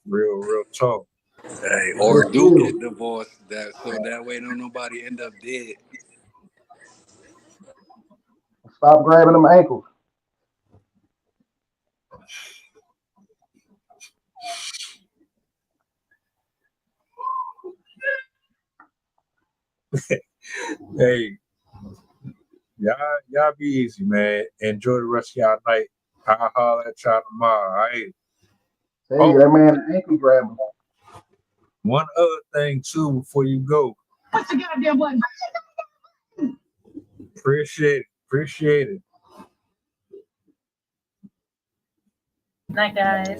Real talk. Hey, or do get divorced, so that way don't nobody end up dead. Stop grabbing them ankles. Hey, y'all be easy, man. Enjoy the rest of y'all night. I'll holler at y'all tomorrow. All right. Hey, that man ankle grabbing. One other thing too before you go. What's the goddamn button? Appreciate it. Night, guys.